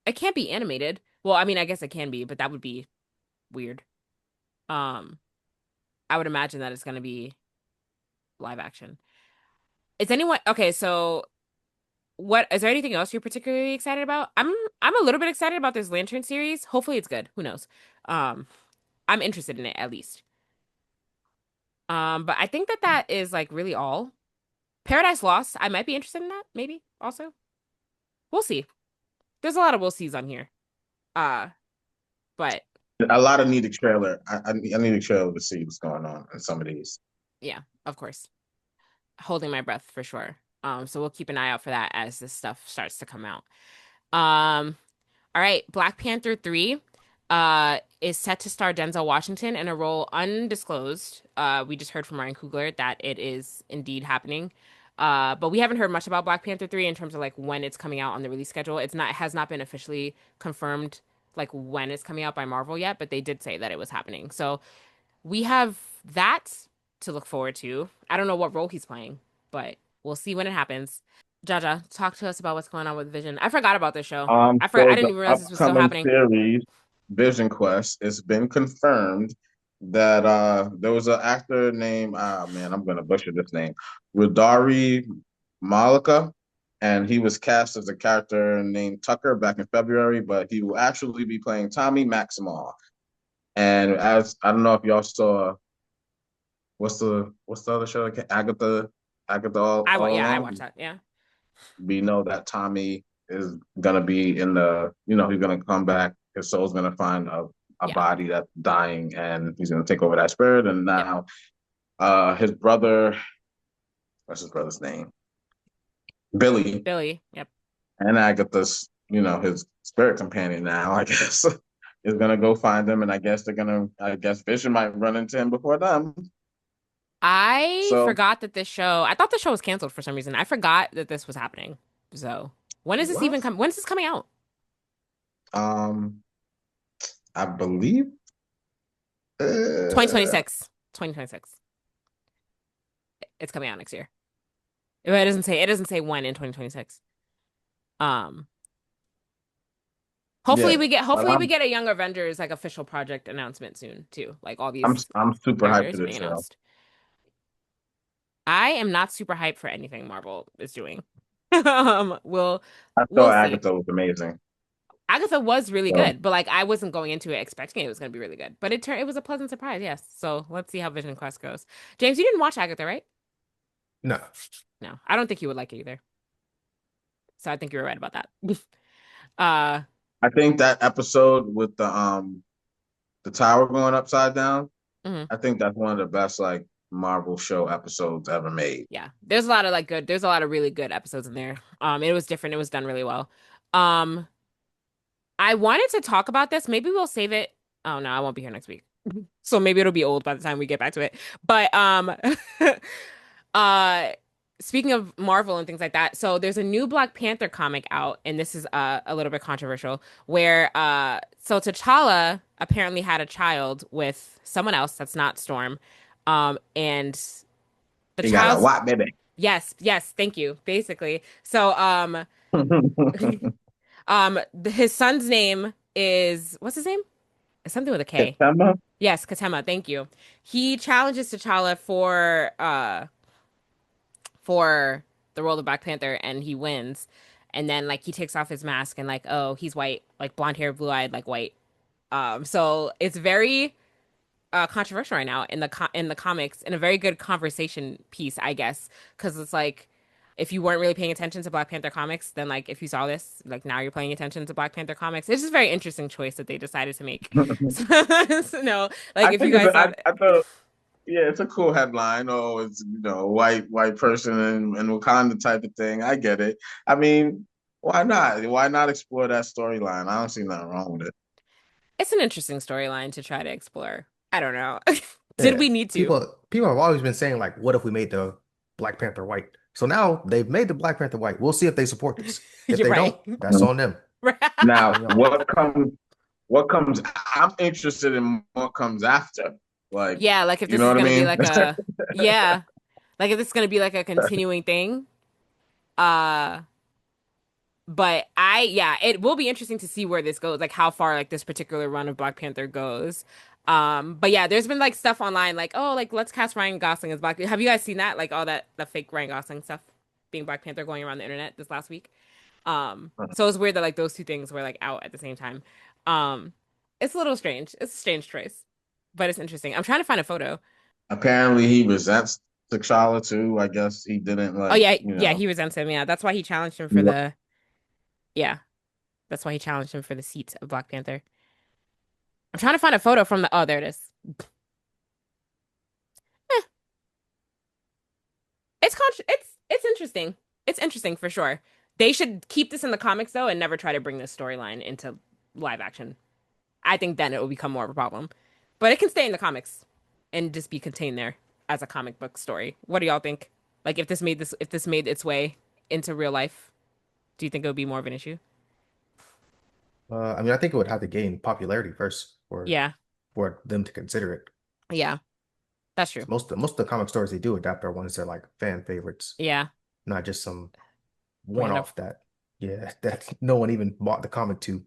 It can't be animated. Well, I mean, I guess it can be, but that would be weird. Um, I would imagine that it's going to be live action. Is anyone okay? So, what is there anything else you're particularly excited about? I'm a little bit excited about this Lantern series. Hopefully, it's good. Who knows? Um, I'm interested in it at least. But I think that that is like really all. Paradise Lost. I might be interested in that. Maybe also. We'll see. There's a lot of we'll sees on here. Uh, but A lot of need a trailer. I need a trailer to see what's going on in some of these. yeah, of course. Holding my breath for sure. So we'll keep an eye out for that as this stuff starts to come out. Um, all right, Black Panther 3 is set to star Denzel Washington in a role undisclosed. We just heard from Ryan Coogler that it is indeed happening. But we haven't heard much about Black Panther 3 in terms of like when it's coming out on the release schedule. It has not been officially confirmed like when it's coming out by Marvel yet, but they did say that it was happening. So we have that to look forward to. I don't know what role he's playing, but we'll see when it happens. Jaja, talk to us about what's going on with Vision. I forgot about this show. I forgot. I So didn't the even realize this was still upcoming happening. series, Vision Quest, it's been confirmed that there was an actor named man, I'm gonna butcher this name, Radari Malika, and he was cast as a character named Tucker back in February, but he will actually be playing Tommy Maximoff. And as I don't know if y'all saw what's the other show? Agatha all Yeah, I along. watched that. Yeah. We know that Tommy is gonna be in he's gonna come back. His soul's gonna find a Yeah. body that's dying, and he's gonna take over that spirit. And Yep. now, his brother, what's his brother's name? Billy Billy. Yep. and Agatha's, his spirit companion now, I guess, is gonna go find him, and I guess Vision might run into him before them. I So, forgot that this show, I thought the show was canceled for some reason. I forgot that this was happening. So when is this what? even when is this coming out? Um, I believe 2026. 2026. It's coming out next year. It doesn't say when in 2026. Um, yeah, but hopefully we get a Young Avengers like official project announcement soon too. Like all I'm these I'm super hyped for characters this being show. announced. I am not super hyped for anything Marvel is doing. We'll I we'll thought see. Agatha was amazing. Agatha was really So good, but like I wasn't going into it expecting it was going to be really good. But it was a pleasant surprise, yes. So let's see how Vision Quest goes. James, you didn't watch Agatha, right? No. No, I don't think you would like it either. So I think you were right about that. uh, I think that episode with the tower going upside down, mhm. I think that's one of the best like Marvel show episodes ever made. Yeah, there's a lot of really good episodes in there. It was different. It was done really well. Um, I wanted to talk about this. Maybe we'll save it. Oh no, I won't be here next week. So maybe it'll be old by the time we get back to it. But uh speaking of Marvel and things like that, so there's a new Black Panther comic out, and this is a little bit controversial, where so T'Challa apparently had a child with someone else that's not Storm. And the He got a child's what, baby? yes, yes, thank you. Basically. So his son's name is what's his name? It's something with a K. September? Yes, Katema, thank you. He challenges T'Challa for the role of Black Panther and he wins. and then like he takes off his mask and like, oh, he's white, like blonde hair, blue eyed, like white. So it's very controversial right now in the comics, in a very good conversation piece, I guess, because it's like if you weren't really paying attention to Black Panther comics, then like if you saw this, like now you're paying attention to Black Panther comics. It's just a very interesting choice that they decided to make. So, no, like I if you think it's guys a, saw, I thought yeah, it's a cool headline. Oh, it's white person in Wakanda type of thing. I get it. I mean, why not? Why not explore that storyline? I don't see nothing wrong with it. it's an interesting storyline to try to explore. I don't know. Did Yeah. we need to? People have always been saying like, what if we made the Black Panther white? So now they've made the Black Panther white. We'll see if they support this. If You're they right. don't, that's on them. Now, On y'all. what comes I'm interested in what comes after. Like, Yeah, like if you this know is what I gonna be mean? like a, yeah, like if this is gonna be like a continuing thing. Uh, but yeah, it will be interesting to see where this goes, like how far like this particular run of Black Panther goes. But yeah, there's been like stuff online like, oh, like let's cast Ryan Gosling as Black. Have you guys seen that? Like all that the fake Ryan Gosling stuff being Black Panther going around the internet this last week. So it's weird that like those two things were like out at the same time. Um, it's a little strange. It's a strange choice, but it's interesting. I'm trying to find a photo. Apparently he resents T'Challa too. I guess he didn't Oh like, yeah, yeah, he resents him. Yeah, that's why he challenged him for the yeah, that's why he challenged him for the seat of Black Panther. I'm trying to find a photo from the. Oh, there it is. Eh, it's interesting. It's interesting for sure. They should keep this in the comics though, and never try to bring this storyline into live action. I think then it will become more of a problem. But it can stay in the comics and just be contained there as a comic book story. What do y'all think? Like if this made its way into real life, do you think it would be more of an issue? I mean, I think it would have to gain popularity first Yeah, for them to consider it. yeah, that's true. 'Cause most of the comic stories they do adapt are ones that are like fan favorites, Yeah, not just some random. one-off that, yeah, that no one even bought the comic to.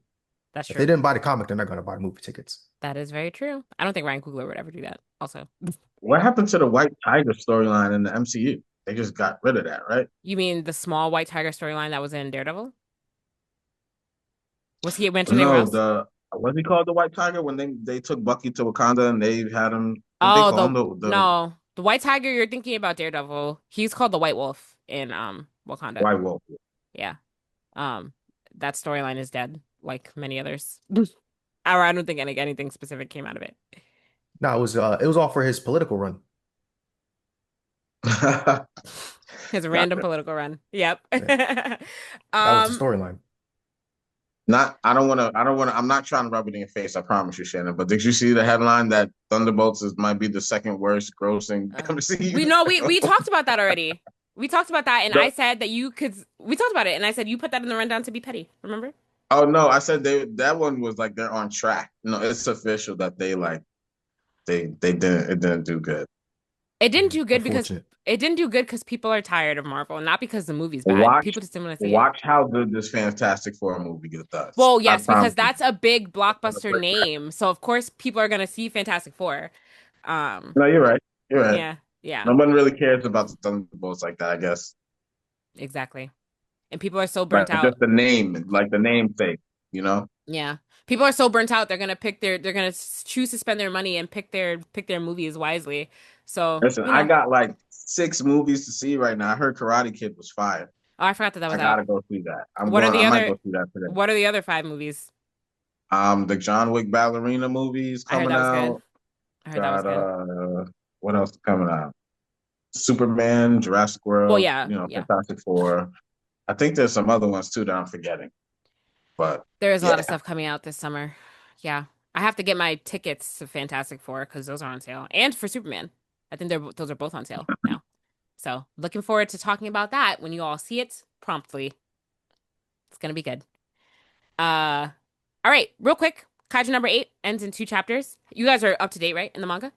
That's If they true. didn't buy the comic, they're not going to buy movie tickets. That is very true. I don't think Ryan Coogler would ever do that. Also, what happened to the White Tiger storyline in the MCU? They just got rid of that, right? you mean the small white tiger storyline that was in Daredevil? Was he mentioned anywhere No, else? the what's he called the White Tiger when they took Bucky to Wakanda and they had him what they Oh, call the him the no, the white tiger. You're thinking about Daredevil. He's called the White Wolf in Wakanda. White Wolf. Yeah. Um, that storyline is dead, like many others. Or I don't think anything specific came out of it. No, it was all for his political run. His random Gotcha. political run. Yep. Yeah, that was the storyline. I'm not trying to rub it in your face, I promise you, Shannon. But did you see the headline that might be the second worst grossing We MCU know we film? talked about that already. We talked about that, and I No. said that you could. We talked about it, and I said you put that in the rundown to be petty. Remember? Oh no, I said that one was like they're on track. No, it's official that they didn't do good. It didn't do good because Unfortunate. people are tired of Marvel, not because the movie's bad. Watch People just didn't want to see it. watch how good this Fantastic Four movie does. Well, I yes, because promise you. that's a big blockbuster name, so of course people are gonna see Fantastic Four. Um, No, you're right. You're right. yeah, yeah, No one really cares about the Thunderbolts like that, I guess. exactly. And people are so Like burnt out. just the name, like the namesake, you know? Yeah, people are so burnt out. They're gonna choose to spend their money and pick their movies wisely. So Listen, I got like 6 movies to see right now. I heard Karate Kid was fire. Oh, I forgot that I was out. gotta go see that. What are I the might other go see that today. What are the other five movies? The John Wick ballerina movies I heard coming that was good. out. I heard that was Got good. what else is coming out? Superman, Jurassic Well, World, yeah, yeah. Fantastic Four. I think there's some other ones too that I'm forgetting. But There is a lot yeah, of stuff coming out this summer. Yeah, I have to get my tickets to Fantastic Four because those are on sale, and for Superman. I think those are both on sale now. So looking forward to talking about that when you all see it promptly. It's gonna be good. Uh, all right, real quick. Kaiju number 8 ends in 2 chapters. You guys are up to date, right, in the manga?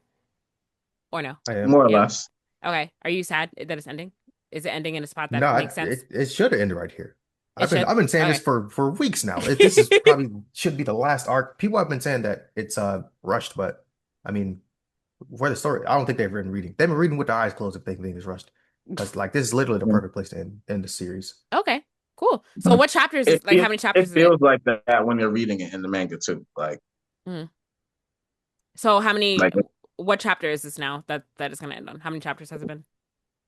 Or no? I am. more or Yeah. less. Okay. Are you sad that it's ending? Is it ending in a spot No, that makes sense? it should have ended right here. It should. I've been saying this Okay. for weeks now. This is probably should be the last arc. People have been saying that it's rushed, but I mean, for the story, I don't think they've been reading. They've been reading with their eyes closed if they think it's rushed. Because like this is literally the perfect place to end the series. Okay. Cool. So what chapters is like how many chapters It is it? feels like that when you're reading it in the manga too. Mhm. So how many Like what chapter is this now that is gonna end on? How many chapters has it been?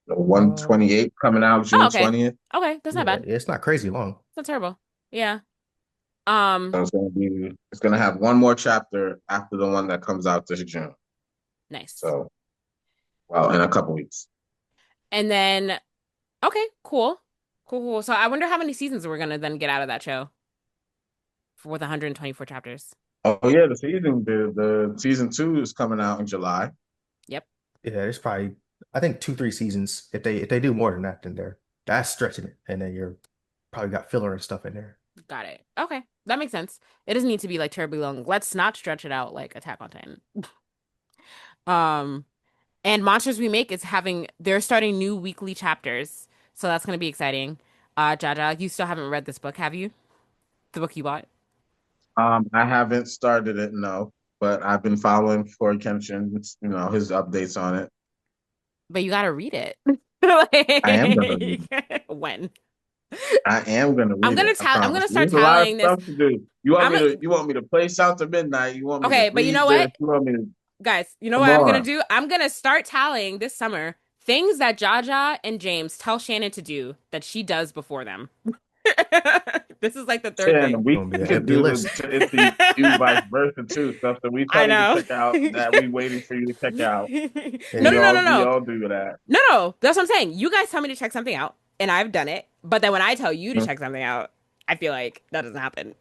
128 coming out Oh, June okay. 20th. Okay, that's not Yeah, bad. it's not crazy long. It's not terrible. Yeah. Um, So it's gonna have one more chapter after the one that comes out this June. nice. So well, in a couple weeks. And then okay, cool. Cool. So I wonder how many seasons we're gonna then get out of that show with 124 chapters. Oh yeah, the season 2 is coming out in July. Yep. Yeah, it's probably I think 2, 3 seasons. If they do more than that, then that's stretching it, and then you're probably got filler and stuff in there. Got it. Okay. That makes sense. It doesn't need to be like terribly long. Let's not stretch it out like Attack on Titan. Um, and Monsters We Make is they're starting new weekly chapters. So that's gonna be exciting. Jaja, you still haven't read this book, have you? The book you bought? I haven't started it, no, but I've been following Corey Kenshin, his updates on it. But you gotta read it. I am gonna read it. When? I am gonna read it. I I'm promise. gonna start There's a lot of tallying this. stuff to do. You want I'm me gonna, to you want me to play South to Midnight? You want me to okay, but you know read this? what? You want me to Guys, you know come what I'm gonna on? do? I'm gonna start tallying this summer things that Jaja and James tell Shannon to do that she does before them. This is like the third And thing. It's gonna be an could empty do list. if the you vice versa too. Stuff that we I tell you to know. check out that we waiting for you to check out. No, Yeah. no, no, no, We no. all do that. No. That's what I'm saying. You guys tell me to check something out, and I've done it. But then when I tell you to check something out, I feel like that doesn't happen.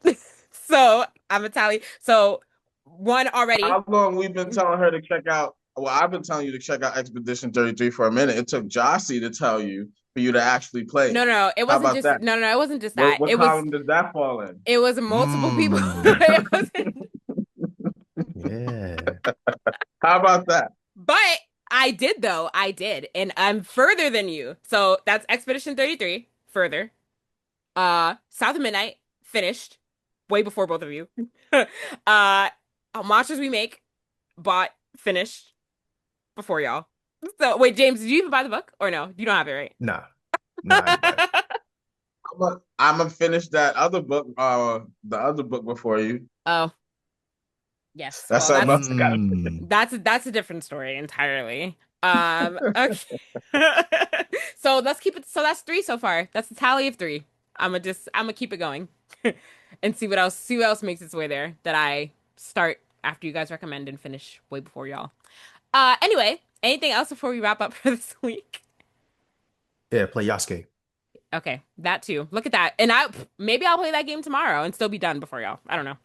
So I'm a tally. So one already. How long we've been telling her to check out? Well, I've been telling you to check out Expedition 33 for a minute. It took Jossie to tell you for you to actually play No, it. no, it How wasn't about just that? no, it wasn't just What that. what column did that fall in? It was multiple people. Mm, It wasn't, yeah. How about that? but I did though. I did, and I'm further than you. So that's Expedition 33 further. South of Midnight finished way before both of you. uh, Monsters We Make bought finished before y'all. So wait, James, did you even buy the book or no? You don't have it, right? Nah, I ain't about it. I'm gonna finish that other book, the other book before you. Oh, yes. That's Well, something else I gotta finish. Mm. that's a different story entirely. Okay. So let's keep it. So that's three so far. That's a tally of three. I'm gonna keep it going and see what else makes its way there that I start after you guys recommend and finish way before y'all. Anyway, anything else before we wrap up for this week? Yeah, play Yasuke. Okay, that too. Look at that. And maybe I'll play that game tomorrow and still be done before y'all. I don't know.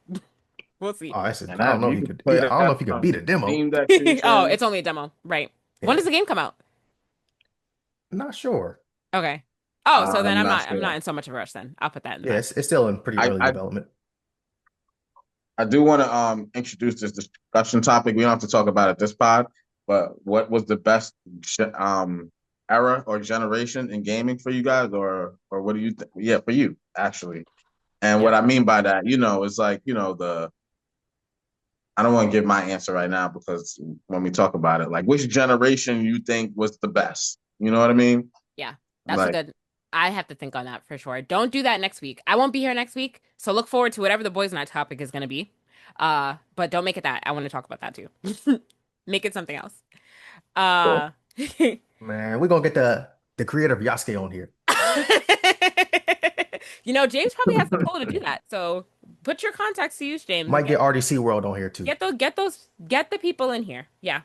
We'll see. Oh, And I don't know if you you can could. play Yeah, I don't know that if you could on beat a demo. Steam Deck too, Oh, Shannon. it's only a demo, right? When Yeah, does the game come out? not sure. Okay. Oh, so then I'm not I'm not sure. in so much of a rush then. I'll put that in the Yeah, back. it's still in pretty I, early I development. I do want to introduce this discussion topic. We don't have to talk about it this pod, but what was the best era or generation in gaming for you guys, or what do you think? Yeah, for you actually. And Yeah. what I mean by that, it's like the. I don't want to give my answer right now because when we talk about it, like which generation you think was the best? You know what I mean? Yeah. That's a Like, good. I have to think on that for sure. Don't do that next week. I won't be here next week, so look forward to whatever the boys' night topic is going to be. But don't make it that. I want to talk about that too. Make it something else. cool. Man, we're gonna get the creator of Yasuke on here. James probably has the pull to do that. So put your contacts to use, James. Might get RDC World on here too. Get the people in here. Yeah.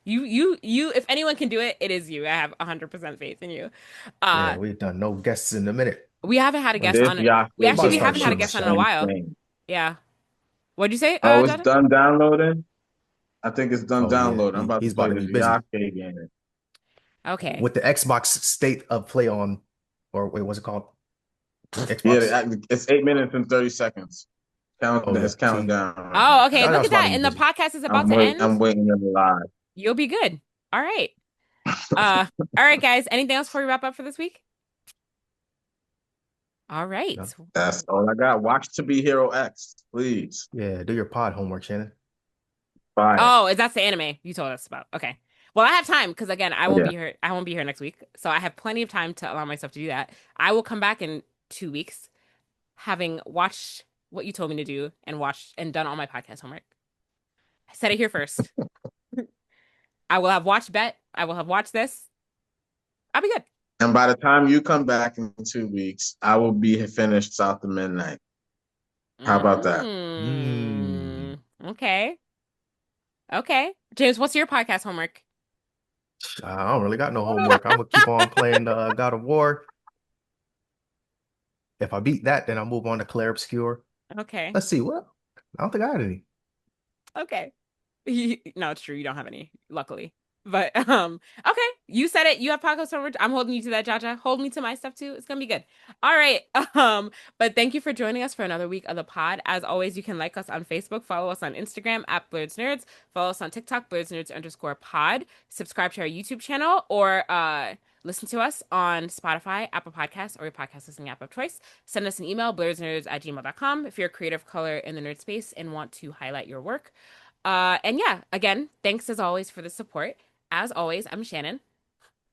You, if anyone can do it, it is you. I have 100% faith in you. Yeah, we've done no guests in a minute. We haven't had a guest This on it. Yahoo We About to haven't start had a shooting guest on in shit. a while. insane. Yeah. What'd you say, Oh, it's Jada? done downloading. I think it's done Oh yeah, downloading. I'm about to he's about play to be this busy Yahoo game. Okay. with the Xbox State of Play on, or wait, what's it called? Yeah, Xbox. it's 8 minutes and 30 seconds. Oh yeah, It's counting see, down right now. Oh, okay. I Look was at about to that. be And the busy. podcast is about to end. I'm waiting to live. You'll be good. All right. All right, guys. Anything else before we wrap up for this week? All right. No. That's all I got. Watch To Be Hero X, please. Yeah, do your pod homework, Shannon. Bye. Oh, that's the anime you told us about. Okay. Well, I have time because again, I won't Yeah. be here. I won't be here next week, so I have plenty of time to allow myself to do that. I will come back and 2 weeks, having watched what you told me to do and watched and done all my podcast homework. I said it here first. I will have watched Bet. I will have watched this. I'll be good. And by the time you come back in 2 weeks, I will be finished South of Midnight. How about that? Okay. Okay. James, what's your podcast homework? I don't really got no homework. I'm gonna keep on playing God of War. If I beat that, then I'll move on to Clair Obscure. Okay. Let's see. What? I don't think I had any. Okay. No, it's true. You don't have any, luckily. But okay. You said it. You have podcast homework. I'm holding you to that, Jaja. Hold me to my stuff too. It's gonna be good. All right. But thank you for joining us for another week of the pod. As always, you can like us on Facebook, follow us on Instagram at Blerdsnerds, follow us on TikTok, Blerdsnerds_pod, subscribe to our YouTube channel, or listen to us on Spotify, Apple Podcasts, or your podcast listening app of choice. Send us an email, blerdsnerds@gmail.com, if you're a creative color in the nerd space and want to highlight your work. And yeah, again, thanks as always for the support. As always, I'm Shannon.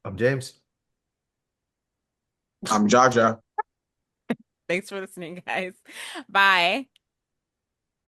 I'm James. I'm Jaja. Thanks for listening, guys. Bye.